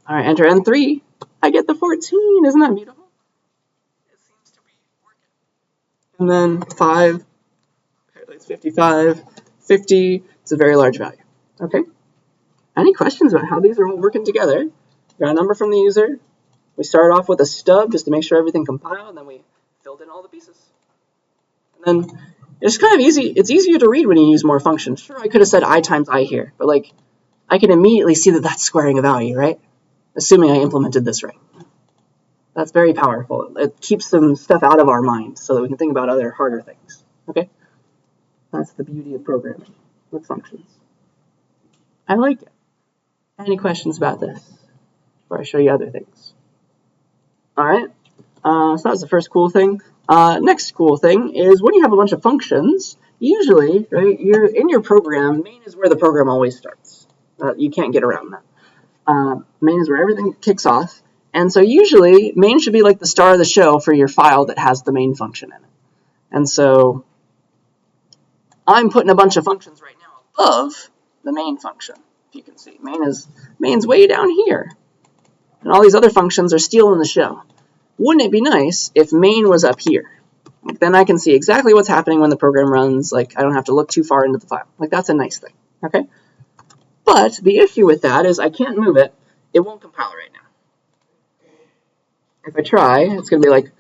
All right, enter N3. I get the 14. Isn't that beautiful? It seems to be working. And then 5, apparently it's 55, 50. It's a very large value. Okay. Any questions about how these are all working together? Got a number from the user. We started off with a stub just to make sure everything compiled, and then we filled in all the pieces. And then it's kind of easy. It's easier to read when you use more functions. Sure, I could have said I times I here, but like I can immediately see that that's squaring a value, right? Assuming I implemented this right. That's very powerful. It keeps some stuff out of our mind so that we can think about other harder things. Okay? That's the beauty of programming with functions. I like it. Any questions about this before I show you other things? All right. So that was the first cool thing. Next cool thing is when you have a bunch of functions, usually, right, you're in your program, main is where the program always starts. You can't get around that. Main is where everything kicks off. And so usually, main should be like the star of the show for your file that has the main function in it. And so I'm putting a bunch of functions right now above the main function, if you can see. Main's way down here. And all these other functions are stealing the show. Wouldn't it be nice if main was up here? Like, then I can see exactly what's happening when the program runs. Like, I don't have to look too far into the file. Like, that's a nice thing, okay? But the issue with that is I can't move it. It won't compile right now. If I try, it's going to be like,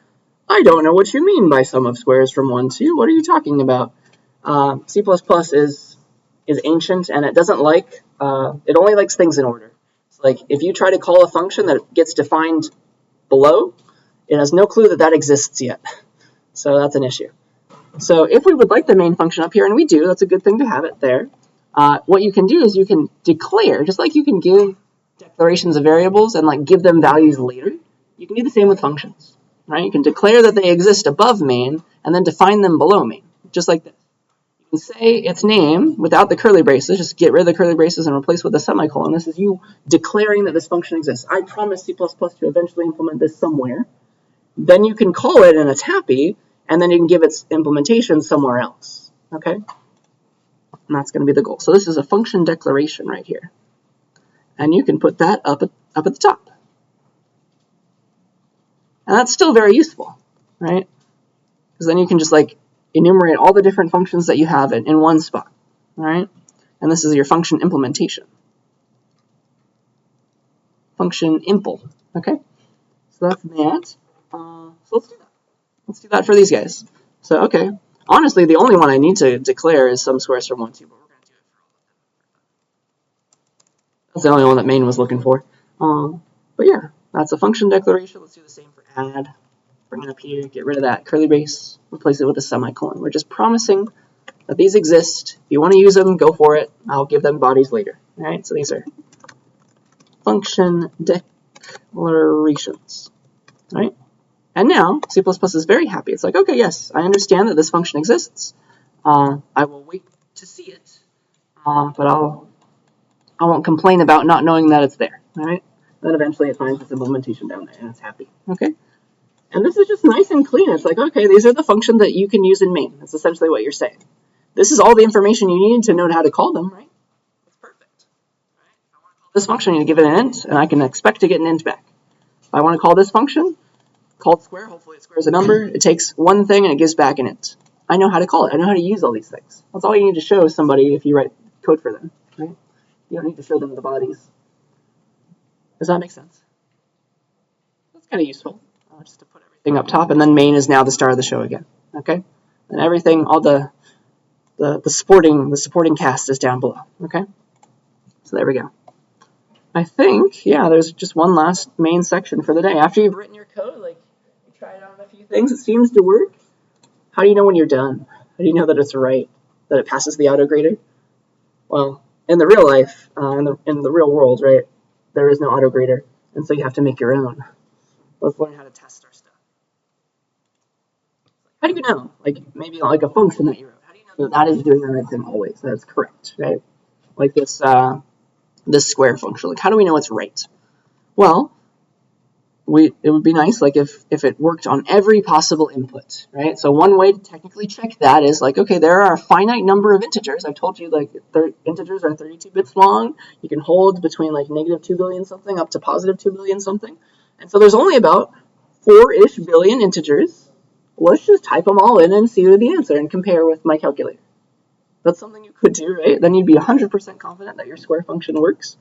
I don't know what you mean by sum of squares from 1 to. What are you talking about? C++ is ancient, and it doesn't like, it only likes things in order. So like, if you try to call a function that gets defined below, it has no clue that that exists yet. So that's an issue. So if we would like the main function up here, and we do, that's a good thing to have it there. What you can do is you can declare, just like you can give declarations of variables and like give them values later, you can do the same with functions, right? You can declare that they exist above main and then define them below main, just like this. You can say its name without the curly braces, just get rid of the curly braces and replace with a semicolon. This is you declaring that this function exists. I promise C++ to eventually implement this somewhere. Then you can call it and it's happy, and then you can give its implementation somewhere else, okay? And that's going to be the goal. So this is a function declaration right here. And you can put that up at the top. And that's still very useful, right? Because then you can just like enumerate all the different functions that you have in one spot, all right? And this is your function implementation. Function impl, okay? So that's that. So let's do that. Let's do that for these guys. So, okay. Honestly, the only one I need to declare is sum squares from 1 to, but we're going to do it for all of them. That's the only one that main was looking for. But yeah, that's a function declaration. Let's do the same for add. Bring it up here, get rid of that curly brace, replace it with a semicolon. We're just promising that these exist. If you want to use them, go for it. I'll give them bodies later. All right, so these are function declarations. All right. And now, C++ is very happy. It's like, okay, yes, I understand that this function exists. I will wait to see it, but I won't complain about not knowing that it's there, all right? Then eventually it finds its implementation down there, and it's happy, okay? And this is just nice and clean. It's like, okay, these are the functions that you can use in main. That's essentially what you're saying. This is all the information you need to know how to call them, right? That's perfect. Right? If I this function, I need to give it an int, and I can expect to get an int back. If I want to call this function, called square, hopefully it squares a number, it takes one thing and it gives back an int. I know how to call it. I know how to use all these things. That's all you need to show somebody if you write code for them, right? You don't need to show them the bodies. Does that make sense? That's kind of useful, just to put everything up top, and then main is now the star of the show again, okay? And everything, all the supporting cast is down below, okay? So there we go. I think, yeah, there's just one last main section for the day. After you've written your code, like, you try it on a few things, it seems to work. How do you know when you're done? How do you know that it's right, that it passes the auto grader? Well, in the real life, in the real world, right, there is no auto grader, and so you have to make your own. Let's learn how to test our stuff. How do you know? Like, maybe like a function that you wrote. How do you know that that is doing the right thing always? That it's correct, right? Like this square function. Like, how do we know it's right? Well, it would be nice, like, if it worked on every possible input, right? So one way to technically check that is like, okay, there are a finite number of integers. I've told you, like, integers are 32 bits long. You can hold between like -2 billion something up to +2 billion something. And so there's only about 4-ish billion integers. Let's just type them all in and see the answer and compare with my calculator. That's something you could do, right? Then you'd be 100% confident that your square function works.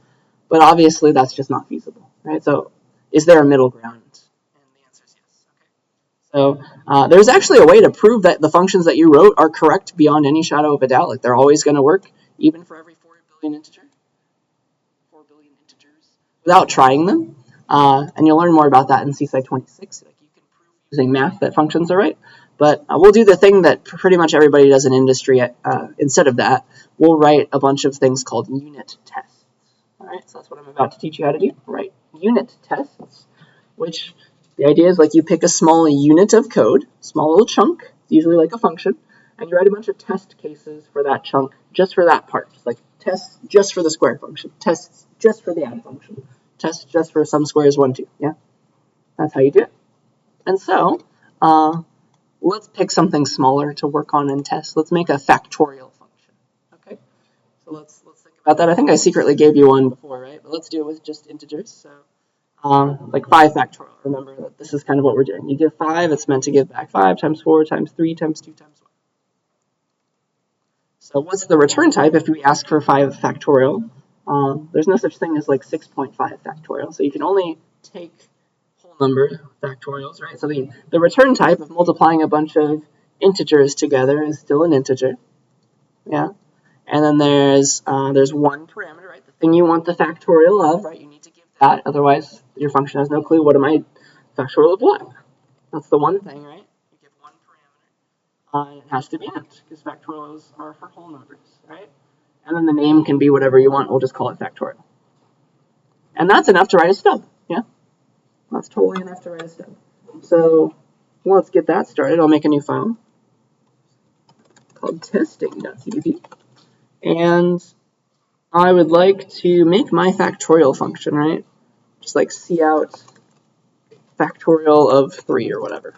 But obviously that's just not feasible, right? So is there a middle ground? And the answer is yes. Okay. So there's actually a way to prove that the functions that you wrote are correct beyond any shadow of a doubt. Like, they're always going to work, even for every 4 billion integers, without trying them. And you'll learn more about that in CSCI 26. Like, you can prove using math that functions are right. But we'll do the thing that pretty much everybody does in industry. Instead of that, we'll write a bunch of things called unit tests. All right, so that's what I'm about to teach you how to do, right? Unit tests, which the idea is, like, you pick a small unit of code, small little chunk, usually like a function, and you write a bunch of test cases for that chunk, just for that part. Like, tests just for the square function, tests just for the add function, tests just for sum squares 1, 2, yeah? That's how you do it. And so, let's pick something smaller to work on and test. Let's make a factorial function, okay? So let's think about that. I think I secretly gave you one before, right? But let's do it with just integers. So, like 5 factorial. Remember that this is kind of what we're doing. You give 5, it's meant to give back 5 times 4 times 3 times 2 times 1. So what's the return type if we ask for 5 factorial? There's no such thing as like 6.5 factorial. So you can only take whole number factorials, right? So the return type of multiplying a bunch of integers together is still an integer, yeah? And then there's one parameter, right? The thing you want the factorial of, right? You need to give that, otherwise your function has no clue what am I factorial of what. That's the one thing, right? You give one parameter, and it has to be int, because factorials are for whole numbers, right? And then the name can be whatever you want. We'll just call it factorial. And that's enough to write a stub, yeah? That's totally enough to write a stub. So let's get that started. I'll make a new file called testing.cpp. And I would like to make my factorial function, right? Just like cout factorial of 3 or whatever.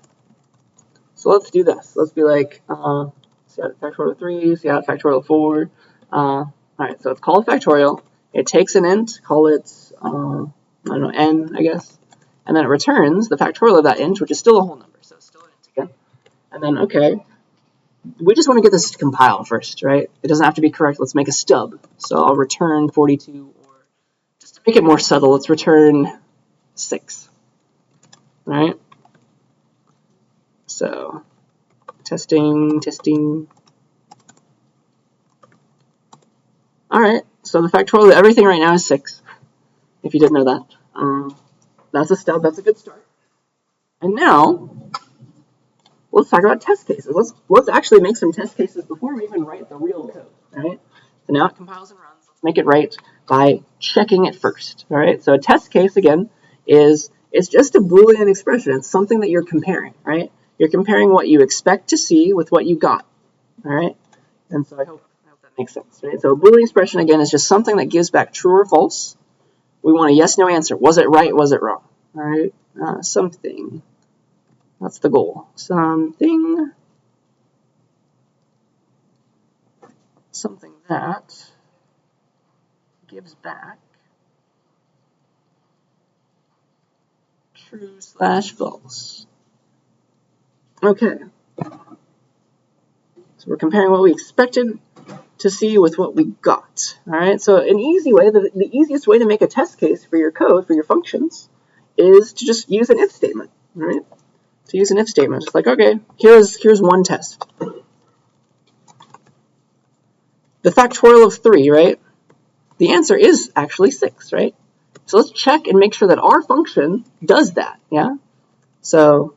So let's do this. Let's be like cout factorial of 3, cout factorial of 4. All right, so it's called factorial. It takes an int, call it, I don't know, n, I guess. And then it returns the factorial of that int, which is still a whole number. So it's still an int again. And then, okay, we just want to get this to compile first, right? It doesn't have to be correct. Let's make a stub. So I'll return 42, or just to make it more subtle, let's return 6, right? So testing. All right, so the factorial of everything right now is 6, if you didn't know that. That's a stub. That's a good start. And now, let's talk about test cases. Let's actually make some test cases before we even write the real code, right? So now it compiles and runs. Let's make it right by checking it first, all right? So a test case, again, it's just a Boolean expression. It's something that you're comparing, right? You're comparing what you expect to see with what you got, all right? And so I hope that makes sense, right? So a Boolean expression, again, is just something that gives back true or false. We want a yes, no answer. Was it right? Was it wrong? All right? Something. That's the goal. Something that gives back true/false. Okay. So we're comparing what we expected to see with what we got. All right. So an easy way, the easiest way to make a test case for your code, for your functions, is to just use an if statement. All right. To use an if statement, it's like, okay, here's one test. The factorial of 3, right? The answer is actually 6, right? So let's check and make sure that our function does that, yeah? So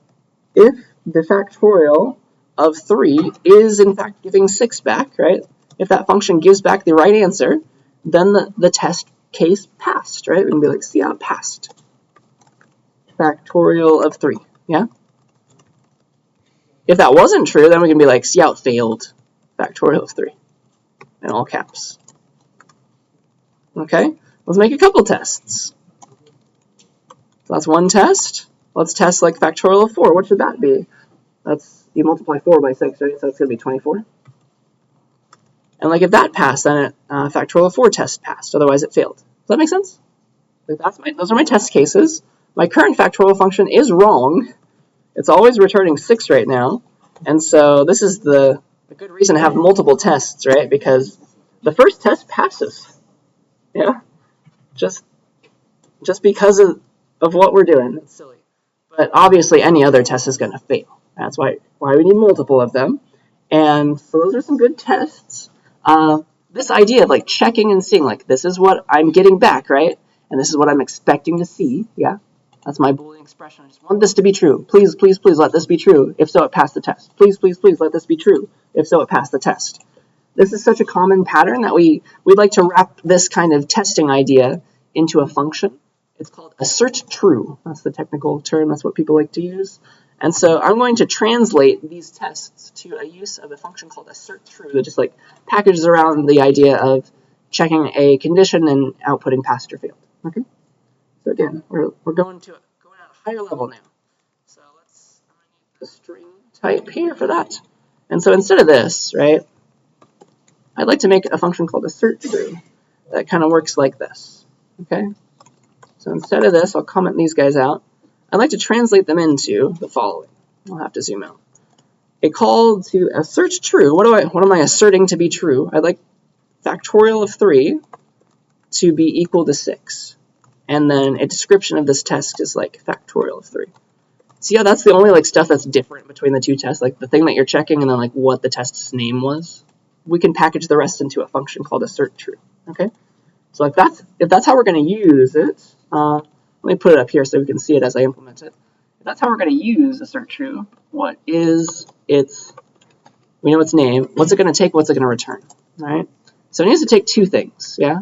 if the factorial of 3 is in fact giving 6 back, right? If that function gives back the right answer, then the test case passed, right? We can be like, see how it passed. Factorial of 3, yeah? If that wasn't true, then we can be like, see how it failed. Factorial of 3, in all caps. Okay, let's make a couple tests. So that's one test. Let's test like factorial of 4. What should that be? That's, you multiply 4 by 6, right? So it's going to be 24. And like if that passed, then factorial of 4 test passed. Otherwise, it failed. Does that make sense? Like those are my test cases. My current factorial function is wrong. It's always returning 6 right now. And so this is a good reason to have multiple tests, right? Because the first test passes. Yeah? Just because of what we're doing. It's silly. But obviously, any other test is going to fail. That's why we need multiple of them. And so those are some good tests. This idea of like checking and seeing, like, this is what I'm getting back, right? And this is what I'm expecting to see, yeah? That's my Boolean expression. I just want this to be true. Please, please, please let this be true. If so, it passed the test. Please, please, please let this be true. If so, it passed the test. This is such a common pattern that we'd like to wrap this kind of testing idea into a function. It's called assert true. That's the technical term. That's what people like to use. And so I'm going to translate these tests to a use of a function called assert true that just like packages around the idea of checking a condition and outputting passed or failed. Okay. So again, we're going at a higher level now. So I'm going to use the string type here for that. And so instead of this, right, I'd like to make a function called assert true that kind of works like this. Okay. So instead of this, I'll comment these guys out. I'd like to translate them into the following. I'll have to zoom out. A call to assert true. What am I asserting to be true? I'd like factorial of 3 to be equal to 6. And then a description of this test is like factorial of 3. See how that's the only like stuff that's different between the two tests, like the thing that you're checking and then like what the test's name was. We can package the rest into a function called assert true. Okay. So if that's how we're going to use it, let me put it up here so we can see it as I implement it. If that's how we're going to use assert true, what is its, we know its name, what's it going to take, what's it going to return, right? So it needs to take two things, yeah?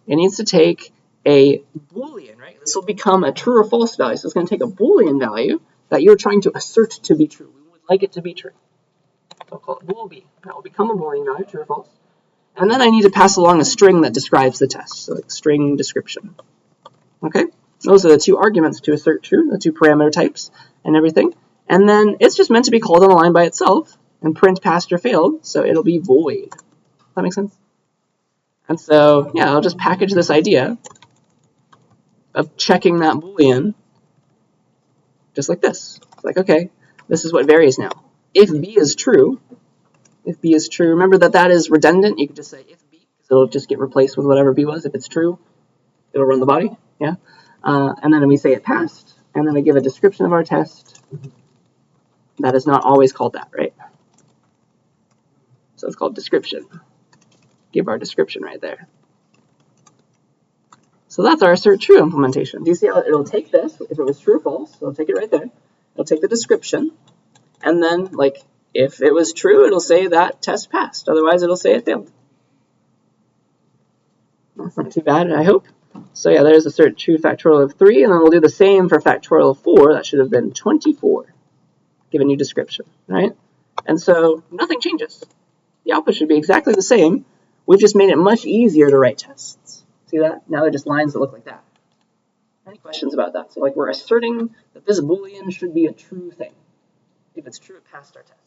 It needs to take a Boolean, right? This will become a true or false value. So it's going to take a Boolean value that you're trying to assert to be true. We would like it to be true. So I'll call it bool b. That will become a Boolean value, true or false. And then I need to pass along a string that describes the test, so like string description. Okay, those are the two arguments to assert true, the two parameter types and everything. And then it's just meant to be called on a line by itself and print passed or failed, so it'll be void. Does that make sense? And so, yeah, I'll just package this idea of checking that Boolean just like this. It's like, okay, this is what varies now. If b is true, remember that is redundant. You could just say if b, because it'll just get replaced with whatever b was. If it's true, it'll run the body, yeah? And then we say it passed, and then we give a description of our test. That is not always called that, right? So it's called description. Give our description right there. So that's our assert true implementation. Do you see how it'll take this, if it was true or false, it'll take it right there. It'll take the description, and then, like, if it was true, it'll say that test passed. Otherwise, it'll say it failed. That's not too bad, I hope. So yeah, there's assert true factorial of 3, and then we'll do the same for factorial of 4. That should have been 24. Give a new description, right? And so nothing changes. The output should be exactly the same. We've just made it much easier to write tests. See that? Now they're just lines that look like that. Any questions about that? So like we're asserting that this Boolean should be a true thing. If it's true, it passed our test.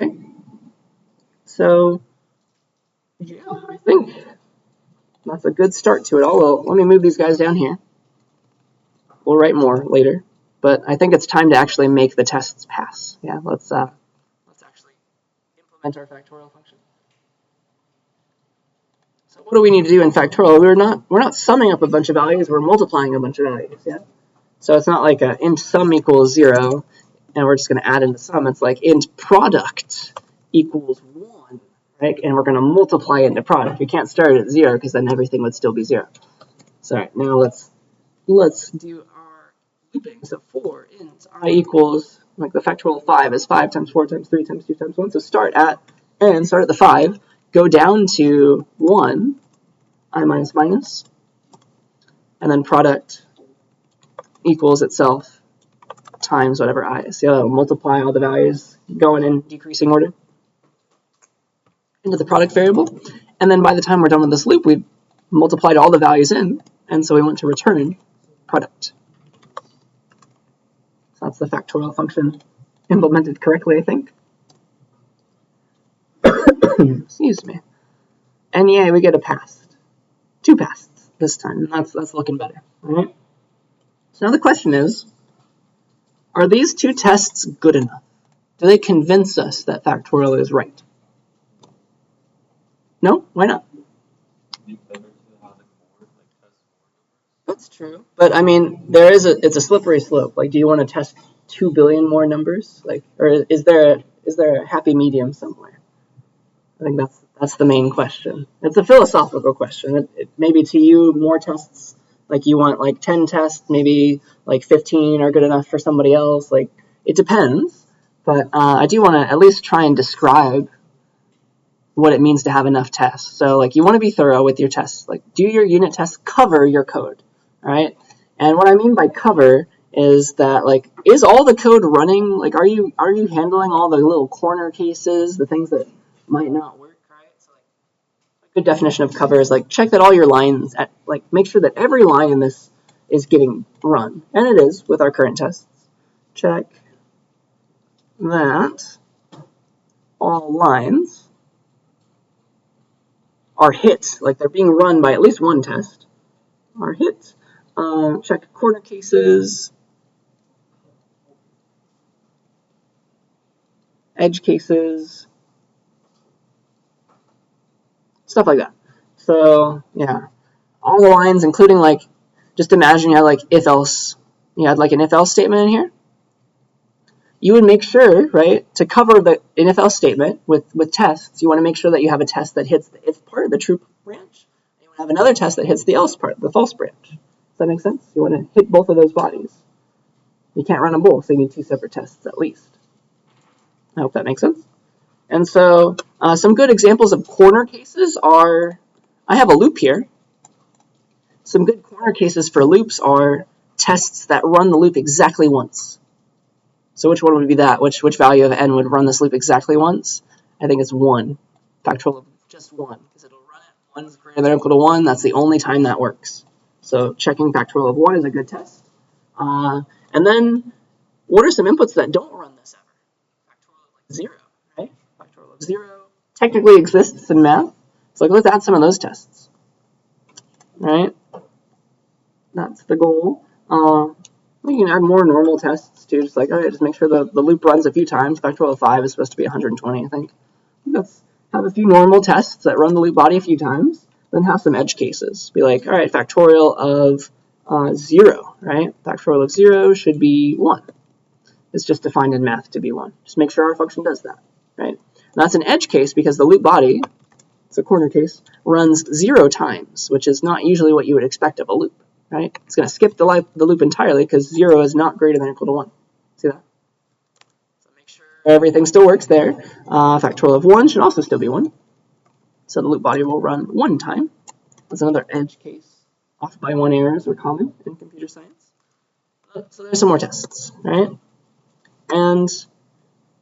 Okay? So, yeah, I think that's a good start to it all. Well, let me move these guys down here. we'll write more later, but I think it's time to actually make the tests pass. Yeah, let's actually implement our factorial function. So what do we need to do in factorial? We're not summing up a bunch of values, we're multiplying a bunch of values, yeah? So it's not like a int sum equals 0, and we're just going to add in the sum. It's like int product equals 1, right? And we're going to multiply it into product. We can't start at 0 because then everything would still be 0. So right, now let's do our looping. So for int I equals, like the factorial of 5 is 5 times 4 times 3 times 2 times 1. So start at the 5, go down to 1, I minus minus, and then product equals itself times whatever I is. So it'll multiply all the values going in decreasing order into the product variable. And then by the time we're done with this loop, we've multiplied all the values in, and so we want to return product. So that's the factorial function implemented correctly, I think. Excuse me. And yeah, we get a pass. 2 passes this time. That's looking better. All right. So now the question is, are these 2 tests good enough? Do they convince us that factorial is right? No? Why not? That's true. But I mean, it's a slippery slope. Like, do you want to test 2 billion more numbers? Like, or is there a happy medium somewhere? I think that's the main question. It's a philosophical question. Maybe to you, more tests, like you want like 10 tests, maybe like 15 are good enough for somebody else. Like, it depends. But I do want to at least try and describe what it means to have enough tests. So like you want to be thorough with your tests. Like, do your unit tests cover your code? All right. And what I mean by cover is that, like, is all the code running? Like, are you handling all the little corner cases, the things that might not work, right? So like, a good definition of cover is like check that all your lines make sure that every line in this is getting run, and it is with our current tests. Check that all lines are hit, like they're being run by at least one test, are hit. Check corner cases, edge cases, stuff like that. So yeah, all the lines, including like, just imagine you had like if else, you had like an if else statement in here. You would make sure, right, to cover the if else statement with tests, you want to make sure that you have a test that hits the if part of the true branch, and you want to have another test that hits the else part, the false branch. Does that make sense? You want to hit both of those bodies. You can't run them both, so you need 2 separate tests at least. I hope that makes sense. And so some good examples of corner cases are, I have a loop here. Some good corner cases for loops are tests that run the loop exactly once. So which one would be that? Which value of n would run this loop exactly once? I think it's 1. Factorial of just 1, because it'll run it 1 is greater than or equal to 1. That's the only time that works. So checking factorial of 1 is a good test. And then, what are some inputs that don't run this ever? Factorial of like 0, right? Factorial of 0 technically exists in math. So like, let's add some of those tests. Right? That's the goal. We can add more normal tests too, just like, all right, just make sure the loop runs a few times. Factorial of 5 is supposed to be 120, I think. Let's have a few normal tests that run the loop body a few times, then have some edge cases. Be like, all right, factorial of 0, right? Factorial of 0 should be 1. It's just defined in math to be 1. Just make sure our function does that, right? And that's an edge case because the loop body, it's a corner case, runs 0 times, which is not usually what you would expect of a loop. Right? It's going to skip the loop entirely because 0 is not greater than or equal to 1. See that? So make sure everything still works there. Factorial of 1 should also still be 1. So the loop body will run 1 time. That's another edge case. Off by 1 errors are common in computer science. So there's some more tests, right? And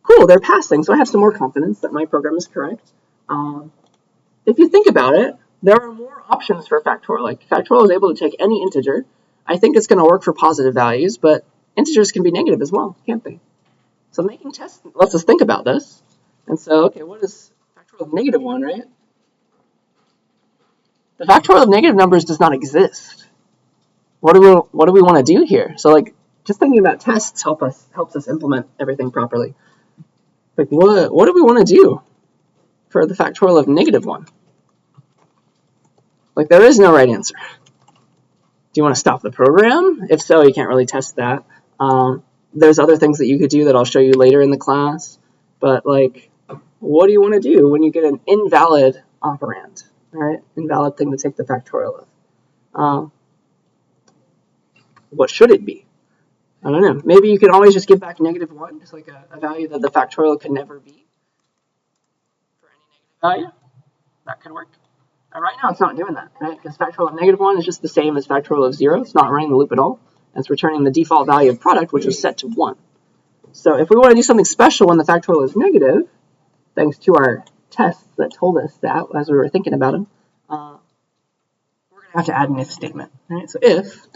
cool, they're passing. So I have some more confidence that my program is correct. If you think about it, there are more options for factorial. Like, factorial is able to take any integer. I think it's going to work for positive values, but integers can be negative as well, can't they? So making tests lets us think about this. And so, okay, what is factorial of negative 1, right? The factorial of negative numbers does not exist. what do we want to do here? So like just thinking about tests helps us implement everything properly. Like what do we want to do for the factorial of -1? Like there is no right answer. Do you want to stop the program? If so, you can't really test that. There's other things that you could do that I'll show you later in the class. But like, what do you want to do when you get an invalid operand, right? Invalid thing to take the factorial of. What should it be? I don't know. Maybe you can always just give back -1, just like a value that the factorial could never be for any negative value. That could work. Right now, it's not doing that, right? Because factorial of -1 is just the same as factorial of 0. It's not running the loop at all. And it's returning the default value of product, which was set to 1. So if we want to do something special when the factorial is negative, thanks to our tests that told us that as we were thinking about them, we're going to have to add an if statement, right? So if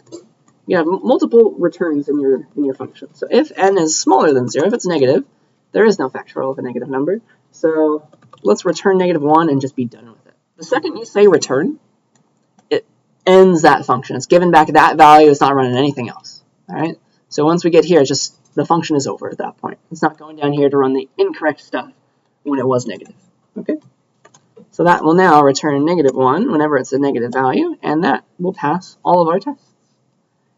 you have multiple returns in your function. So if n is smaller than 0, if it's negative, there is no factorial of a negative number. So let's return -1 and just be done with it. The second you say return, it ends that function. It's given back that value. It's not running anything else. All right. So once we get here, just the function is over at that point. It's not going down here to run the incorrect stuff when it was negative. Okay. So that will now return -1 whenever it's a negative value, and that will pass all of our tests.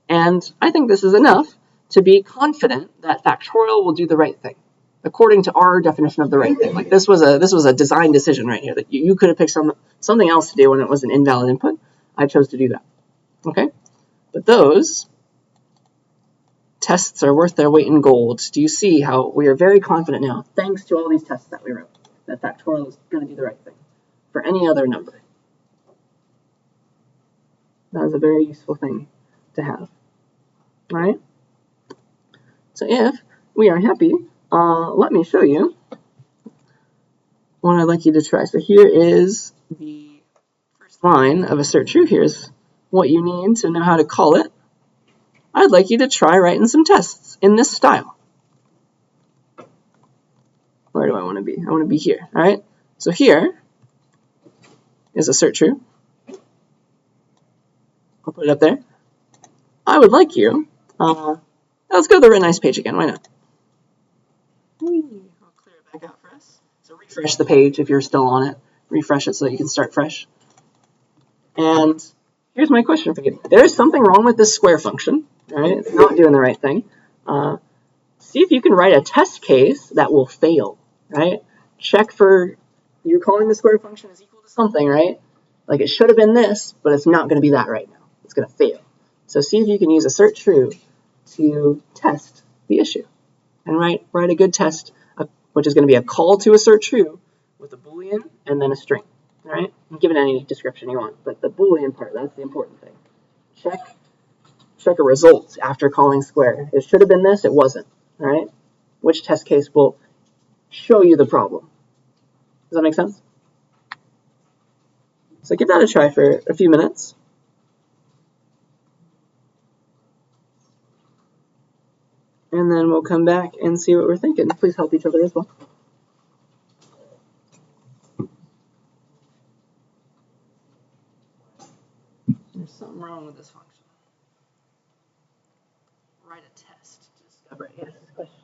And I think this is enough to be confident that factorial will do the right thing, according to our definition of the right thing. Like this was a design decision right here that you could have picked something else to do when it was an invalid input. I chose to do that. Okay, but those tests are worth their weight in gold. Do you see how we are very confident now, thanks to all these tests that we wrote, that factorial is going to do the right thing for any other number? That is a very useful thing to have. All right. So if we are happy, let me show you what I'd like you to try. So here is the first line of assert true. Here's what you need to know how to call it. I'd like you to try writing some tests in this style. Where do I want to be? I want to be here. All right. So here is assert true. I'll put it up there. I would like you. Let's go to the written nice page again. Why not? I'll clear it back out for us. So refresh the page if you're still on it. Refresh it so that you can start fresh. And here's my question for you. There is something wrong with this square function. Right? It's not doing the right thing. See if you can write a test case that will fail. Right? Check for you're calling the square function is equal to something, right? Like it should have been this, but it's not going to be that right now. It's going to fail. So see if you can use assert true to test the issue. And write a good test, which is going to be a call to assert true with a boolean and then a string. All right? Give it any description you want, but the boolean part, that's the important thing. Check a result after calling square. It should have been this, it wasn't. All right? Which test case will show you the problem? Does that make sense? So give that a try for a few minutes. And then we'll come back and see what we're thinking. Please help each other as well. There's something wrong with this function. Write a test to discover it. Yes, question.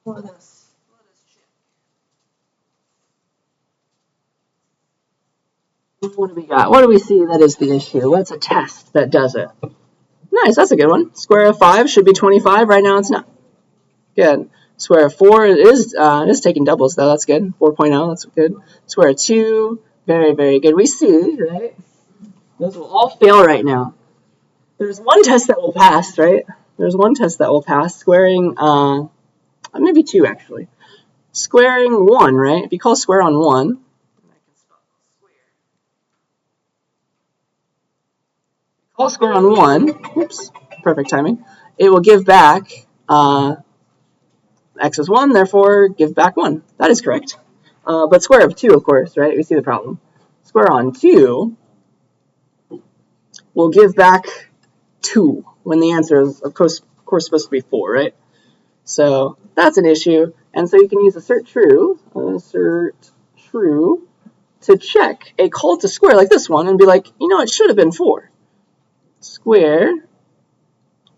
Let us check. What do we got? What do we see that is the issue? What's a test that does it? Nice, that's a good one. Square of 5 should be 25. Right now it's not. Good. Square of 4 is taking doubles, though. That's good. 4.0, that's good. Square of 2, very, very good. We see, right? Those will all fail right now. There's one test that will pass, right? There's one test that will pass. Squaring, maybe 2, actually. Squaring 1, right? If you call square on 1, call square on 1, oops, perfect timing, it will give back x is 1, therefore give back 1. That is correct. But square of 2, of course, right? We see the problem. Square on 2 will give back 2 when the answer is, of course supposed to be 4, right? So that's an issue. And so you can use assert true to check a call to square like this one and be like, you know, it should have been 4. Square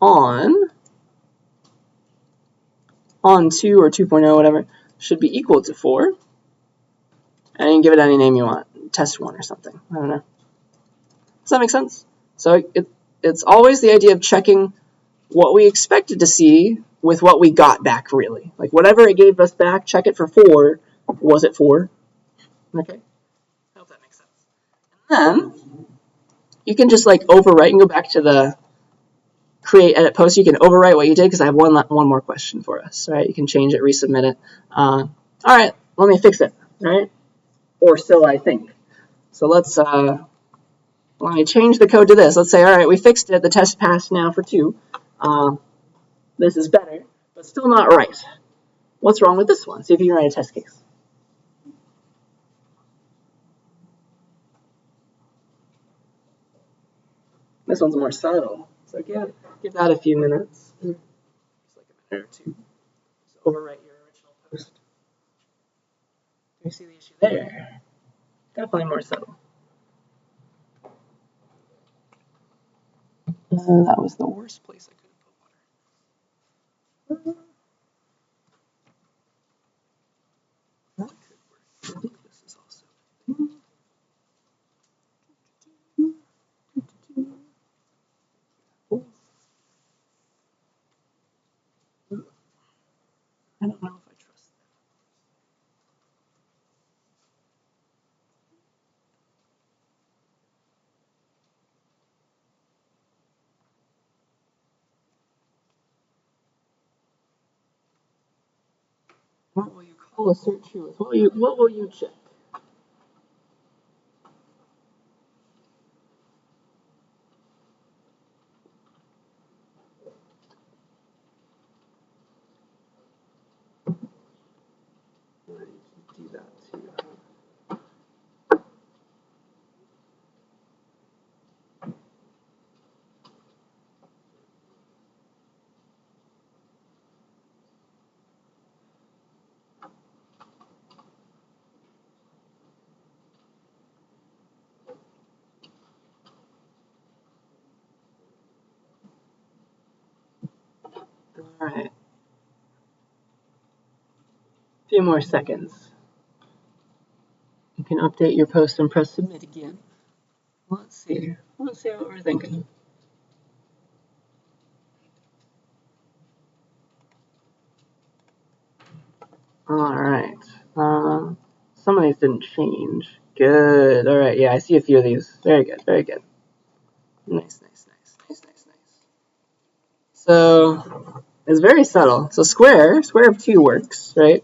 on 2 or 2.0, whatever, should be equal to 4. And you can give it any name you want, test 1 or something. I don't know. Does that make sense? So it's always the idea of checking what we expected to see with what we got back, really. Like whatever it gave us back, check it for 4. Was it 4? Okay. I hope that makes sense. And then you can just like overwrite and go back to the create edit post. You can overwrite what you did because I have one more question for us. Right? You can change it, resubmit it. All right, let me fix it. Right? Or so I think. So let's let me change the code to this. Let's say, all right, we fixed it. The test passed now for 2. This is better, but still not right. What's wrong with this one? See if you can write a test case. This one's more subtle, so give that a few minutes. Just like a minute or 2. Just overwrite your original post. You see the issue there? Definitely more subtle. That was the worst place I could have put water. That could work. I think this is also. I don't know if I trust that. What will you call assert true? What will you check? Do that too. All right. A few more seconds. You can update your post and press submit again. Let's see. Let's see what we're thinking. All right. Some of these didn't change. Good. All right. Yeah, I see a few of these. Very good. Very good. Nice. So it's very subtle. So square of 2 works, right?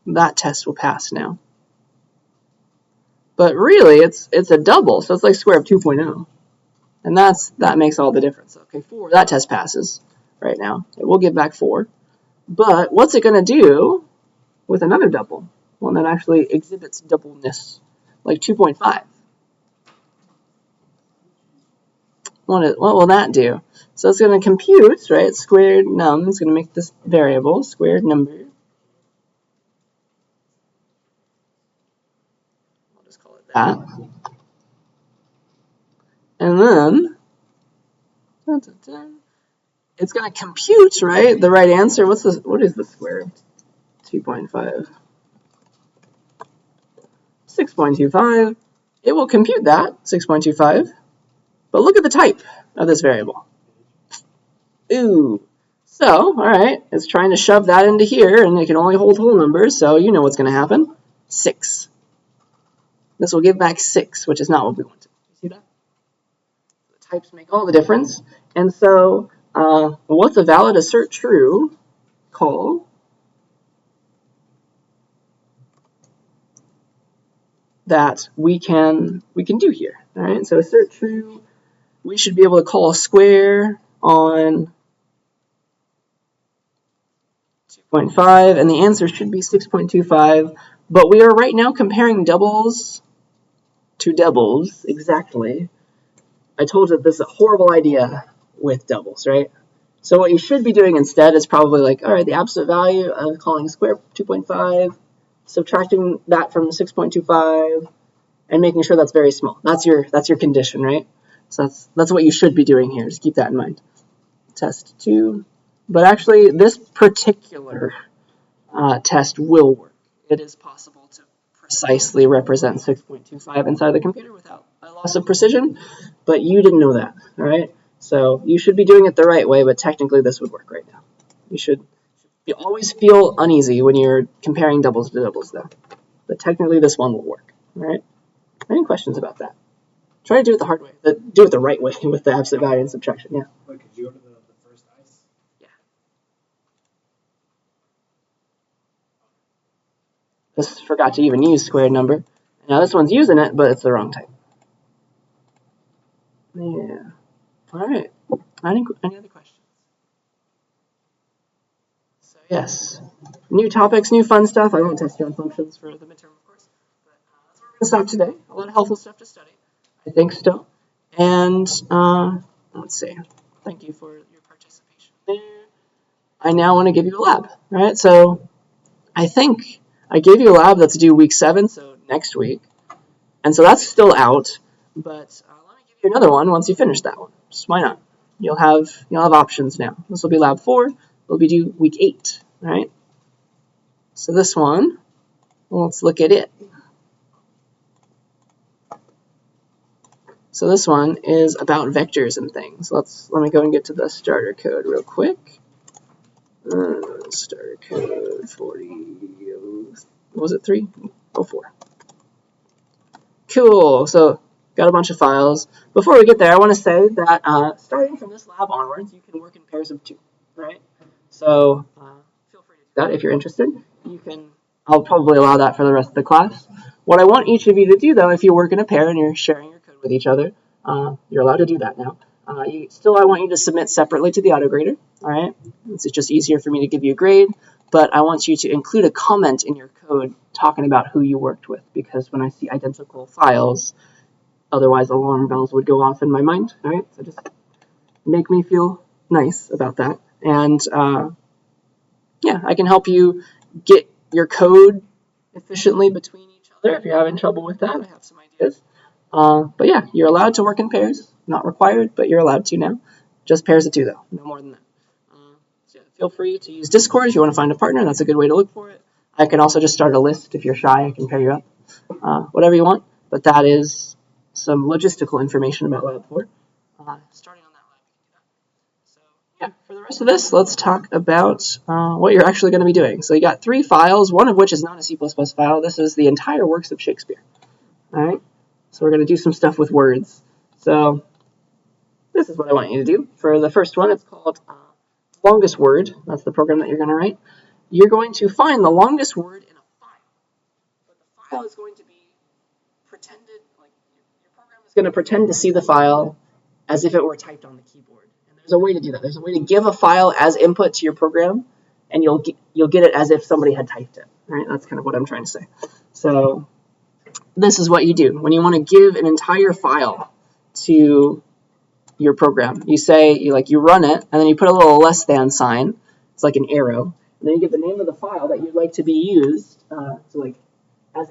that test will pass now. But really, it's a double, so it's like square of 2.0. And that makes all the difference. Okay, 4, that test passes right now. It will give back 4. But what's it going to do with another double? One that actually exhibits doubleness, like 2.5. What will that do? So it's going to compute, right? Squared num is going to make this variable, squared number. I'll just call it that. And then it's going to compute, right? The right answer. What is the square of 2.5? 6.25. It will compute that, 6.25. But look at the type of this variable. Ooh. So, all right, it's trying to shove that into here, and it can only hold whole numbers, so you know what's going to happen. 6. This will give back 6, which is not what we wanted. You see that? The types make all the difference. And so, what's a valid assert true call? That we can do here. All right, so assert true, we should be able to call a square on 2.5, and the answer should be 6.25. But we are right now comparing doubles to doubles exactly. I told you this is a horrible idea with doubles, right? So what you should be doing instead is probably like, all right, the absolute value of calling a square 2.5, subtracting that from 6.25, and making sure that's very small. That's your condition, right? So that's what you should be doing here. Just keep that in mind. Test 2. But actually, this particular test will work. It is possible to precisely represent 6.25 inside the computer without a loss of precision, but you didn't know that, all right? So you should be doing it the right way, but technically this would work right now. You always feel uneasy when you're comparing doubles to doubles, though. But technically this one will work, all right? Any questions about that? Try to do it the hard way. Do it the right way with the absolute value and subtraction, yeah. Wait, could you go to the first ice? Yeah. This forgot to even use squared number. Now this one's using it, but it's the wrong type. Yeah. All right. Any other questions? So yes, new topics, new fun stuff. I won't test you on functions for the midterm, of course. But that's where we're going to stop today. A lot of helpful stuff to study, I think, still. And let's see. Thank you for your participation there. I now want to give you a lab, right? So I think I gave you a lab that's due week 7, so next week. And so that's still out, but let me give you another one once you finish that one. Just why not? You'll have options now. This will be lab 4. It'll be due week 8, right? So this one, let's look at it. So this one is about vectors and things. Let me go and get to the starter code real quick. Starter code 40. What was it? 304. Cool. So got a bunch of files. Before we get there, I want to say that starting from this lab onwards, you can work in pairs of 2, right? So feel free to do that if you're interested. I'll probably allow that for the rest of the class. What I want each of you to do, though, if you work in a pair and you're sharing your code with each other, you're allowed to do that now. I want you to submit separately to the autograder, all right? It's just easier for me to give you a grade, but I want you to include a comment in your code talking about who you worked with, because when I see identical files, otherwise alarm bells would go off in my mind, all right? So just make me feel nice about that. And yeah, I can help you get your code efficiently between each other if you're having trouble with that. I have some ideas. But yeah, you're allowed to work in pairs. Not required, but you're allowed to now. Just pairs of 2, though. No more than that. So yeah, feel free to use Discord if you want to find a partner. That's a good way to look for it. I can also just start a list. If you're shy, I can pair you up. Whatever you want. But that is some logistical information about Lab 4. Starting on that lab, you can do that. So yeah, for the rest of this, let's talk about what you're actually going to be doing. So you got 3 files, one of which is not a C++ file. This is the entire works of Shakespeare. All right. So we're going to do some stuff with words. So this is what I want you to do. For the first one, it's called longest word. That's the program that you're going to write. You're going to find the longest word in a it's going to pretend to see the file as if it were typed on the keyboard. And there's a way to do that. There's a way to give a file as input to your program, and you'll get it as if somebody had typed it. Right? That's kind of what I'm trying to say. So this is what you do when you want to give an entire file to your program. You say you run it, and then you put a little less than sign. It's like an arrow, and then you give the name of the file that you'd like to be used as input, and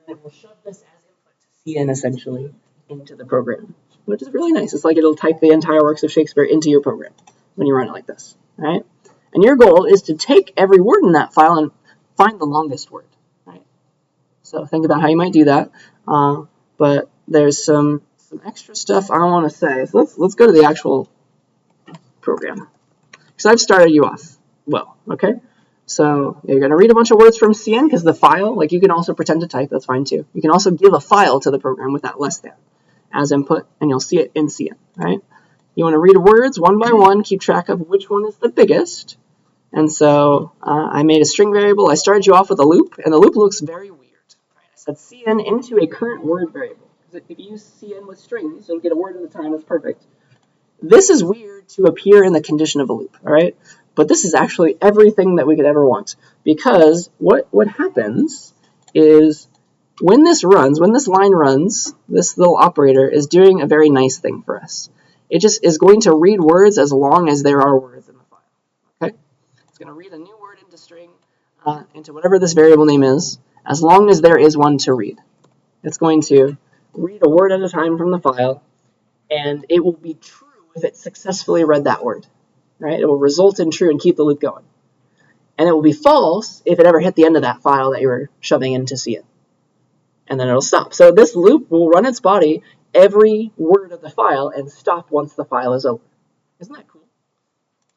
then it will shove this as input to CN essentially into the program, which is really nice. It's like it'll type the entire works of Shakespeare into your program when you run it like this, right? And your goal is to take every word in that file and find the longest word, right? So think about how you might do that. But there's some extra stuff I want to say. So let's go to the actual program. So I've started you off well, okay? So you're going to read a bunch of words from CN because the file, you can also pretend to type, that's fine too. You can also give a file to the program with that less than as input, and you'll see it in CN, right? You want to read words one by one, keep track of which one is the biggest. And so I made a string variable. I started you off with a loop, and the loop looks very weird. Right? I said CN into a current word variable. If you use CN with strings, you'll get a word at a time. That's perfect. This is weird to appear in the condition of a loop, all right? But this is actually everything that we could ever want, because what happens is when this line runs, this little operator is doing a very nice thing for us. It just is going to read words as long as there are words in the file, okay? It's going to read a new word into string, into whatever this variable name is, as long as there is one to read. It's going to read a word at a time from the file, and it will be true if it successfully read that word, right? It will result in true and keep the loop going. And it will be false if it ever hit the end of that file that you were shoving in to see it. And then it'll stop. So this loop will run its body every word of the file and stop once the file is over. Isn't that cool?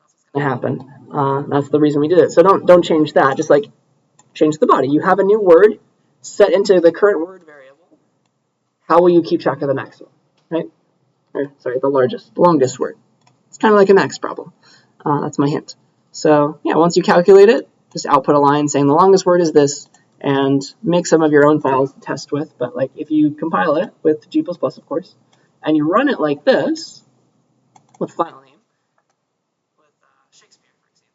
That's what's going to happen. That's the reason we did it. So don't change that. Just change the body. You have a new word set into the current word variable. How will you keep track of the maximum, right? Or, sorry, the longest word. It's kind of like a max problem. That's my hint. So yeah, once you calculate it, just output a line saying the longest word is this, and make some of your own files to test with. But if you compile it with G++, of course, and you run it like this, with file name, with Shakespeare, for example.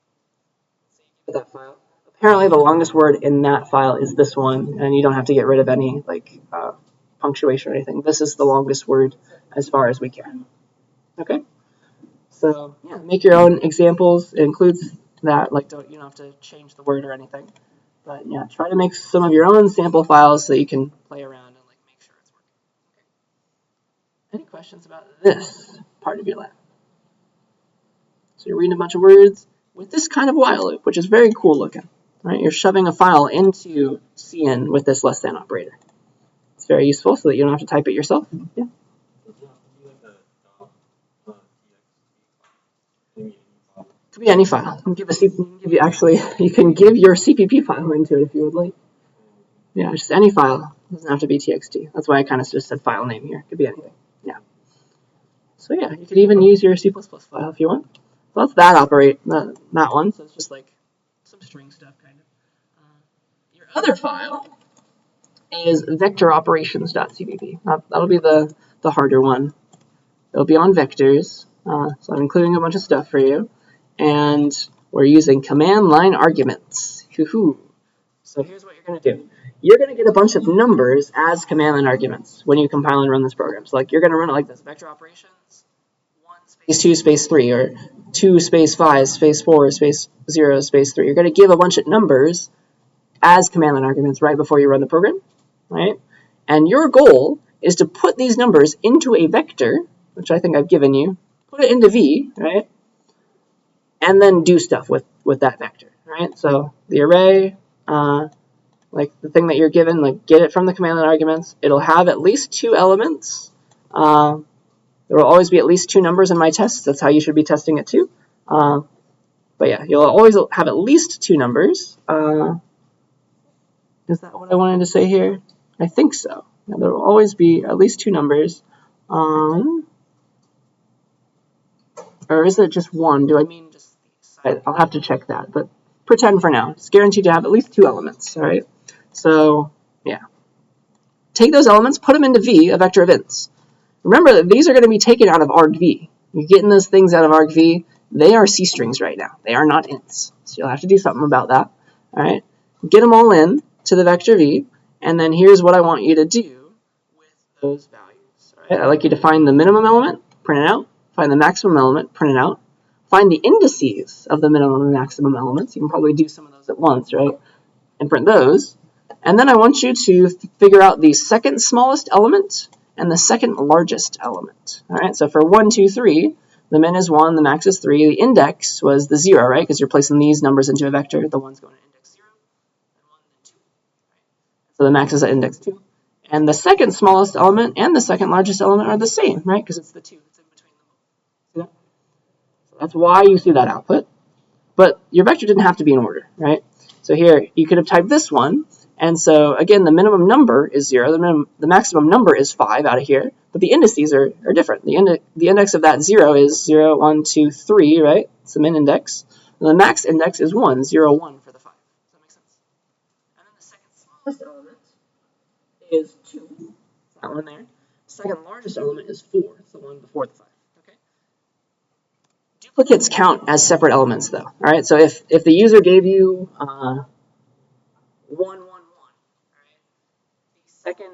So you give it that file. Apparently the longest word in that file is this one, and you don't have to get rid of any punctuation or anything. This is the longest word as far as we can. Okay? So yeah, make your own examples. It includes that, you don't have to change the word or anything. But yeah, try to make some of your own sample files so you can play around and make sure it's working. Okay. Any questions about this part of your lab? So you're reading a bunch of words with this kind of while loop, which is very cool looking. Right? You're shoving a file into CN with this less than operator. It's very useful so that you don't have to type it yourself. Yeah. It could be any file. You can give your CPP file into it if you would like. Yeah, just any file. It doesn't have to be TXT. That's why I kind of just said file name here. It could be anything. Yeah. So yeah, you could even use your C++ file if you want. So that's that one. So it's just some string stuff kind of. Your other file is vectoroperations.cpp. That'll be the harder one. It'll be on vectors. So I'm including a bunch of stuff for you. And we're using command line arguments. So here's what you're going to do. You're going to get a bunch of numbers as command line arguments when you compile and run this program. So you're going to run it like this. Vector operations, 1 space 2 space 3, or 2 space 5 space 4 space 0 space 3. You're going to give a bunch of numbers as command line arguments right before you run the program, right? And your goal is to put these numbers into a vector, which I think I've given you, put it into V, right? And then do stuff with that vector, right? So the array, the thing that you're given, get it from the command line arguments. It'll have at least 2 elements. There will always be at least 2 numbers in my tests. That's how you should be testing it too. But yeah, you'll always have at least 2 numbers. Is that what I wanted to say here? I think so. Yeah, there will always be at least 2 numbers. Or is it just 1? Do I mean just the side? I'll have to check that, but pretend for now. It's guaranteed to have at least 2 elements, all right? So, yeah. Take those elements, put them into V, a vector of ints. Remember that these are going to be taken out of argv. You're getting those things out of argv. They are C strings right now. They are not ints. So you'll have to do something about that. All right. Get them all in to the vector v, and then here's what I want you to do with those values. All right. I'd like you to find the minimum element, print it out. Find the maximum element, print it out. Find the indices of the minimum and maximum elements. You can probably do some of those at once, right? And print those. And then I want you to figure out the second smallest element and the second largest element. All right, so for 1, 2, 3, the min is 1, the max is 3. The index was the 0, right? Because you're placing these numbers into a vector. The 1's going to index 0, and 1 and 2. Right? So the max is at index 2. And the second smallest element and the second largest element are the same, right? Because it's the 2. It's in between them. See that? So that's why you see that output. But your vector didn't have to be in order, right? So here, you could have typed this one. And so, again, the minimum number is 0. The maximum number is 5 out of here. But the indices are different. The index of that 0 is 0, 1, 2, 3, right? It's the min index. And the max index is 1, 0, 1 for the 5. Does that make sense? And then the second smallest element is 2. That one there. The second largest element is 4. It's the one before the 5. Okay. Duplicates count as separate elements, though. All right. So if the user gave you 1, 1, 1, right? The second,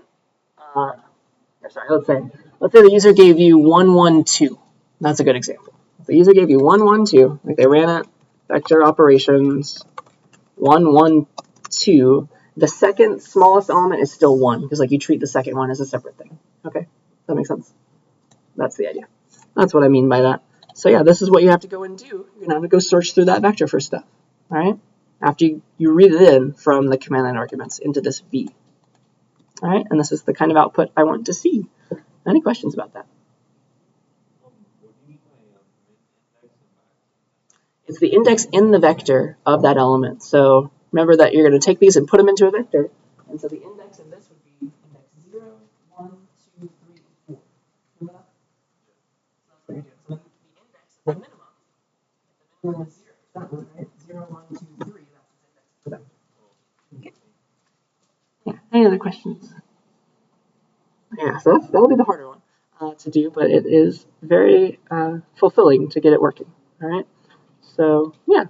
let's say the user gave you 1, 1, 2. That's a good example. If the user gave you 1, 1, 2, like they ran it, vector operations, 1, 1, 2. The second smallest element is still 1 because like you treat the second one as a separate thing. Okay, that makes sense. That's the idea. That's what I mean by that. So yeah, this is what you have to go and do. You're going to have to go search through that vector for stuff. All right? After you read it in from the command line arguments into this V. All right? And this is the kind of output I want to see. Any questions about that? What do you mean by min index and max? It's the index in the vector of that element. So remember that you're going to take these and put them into a vector. And so the index of this would be index 0, 1, 2, 3, 4. Remember that? So that's what you're doing. So then the index of the minimum is 0. That one, right? 0, 1, 2, 3. That's its index for that. Okay. Yeah. Any other questions? Yeah, so that'll be the harder one to do, but it is very fulfilling to get it working. All right. So yeah,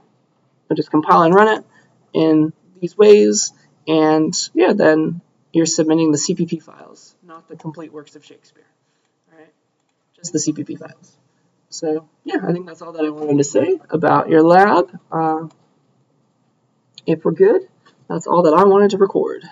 I'll just compile and run it in these ways, and yeah, then you're submitting the CPP files, not the complete works of Shakespeare. All right, just the CPP files. So yeah, I think that's all that I wanted to say about your lab. If we're good, that's all that I wanted to record.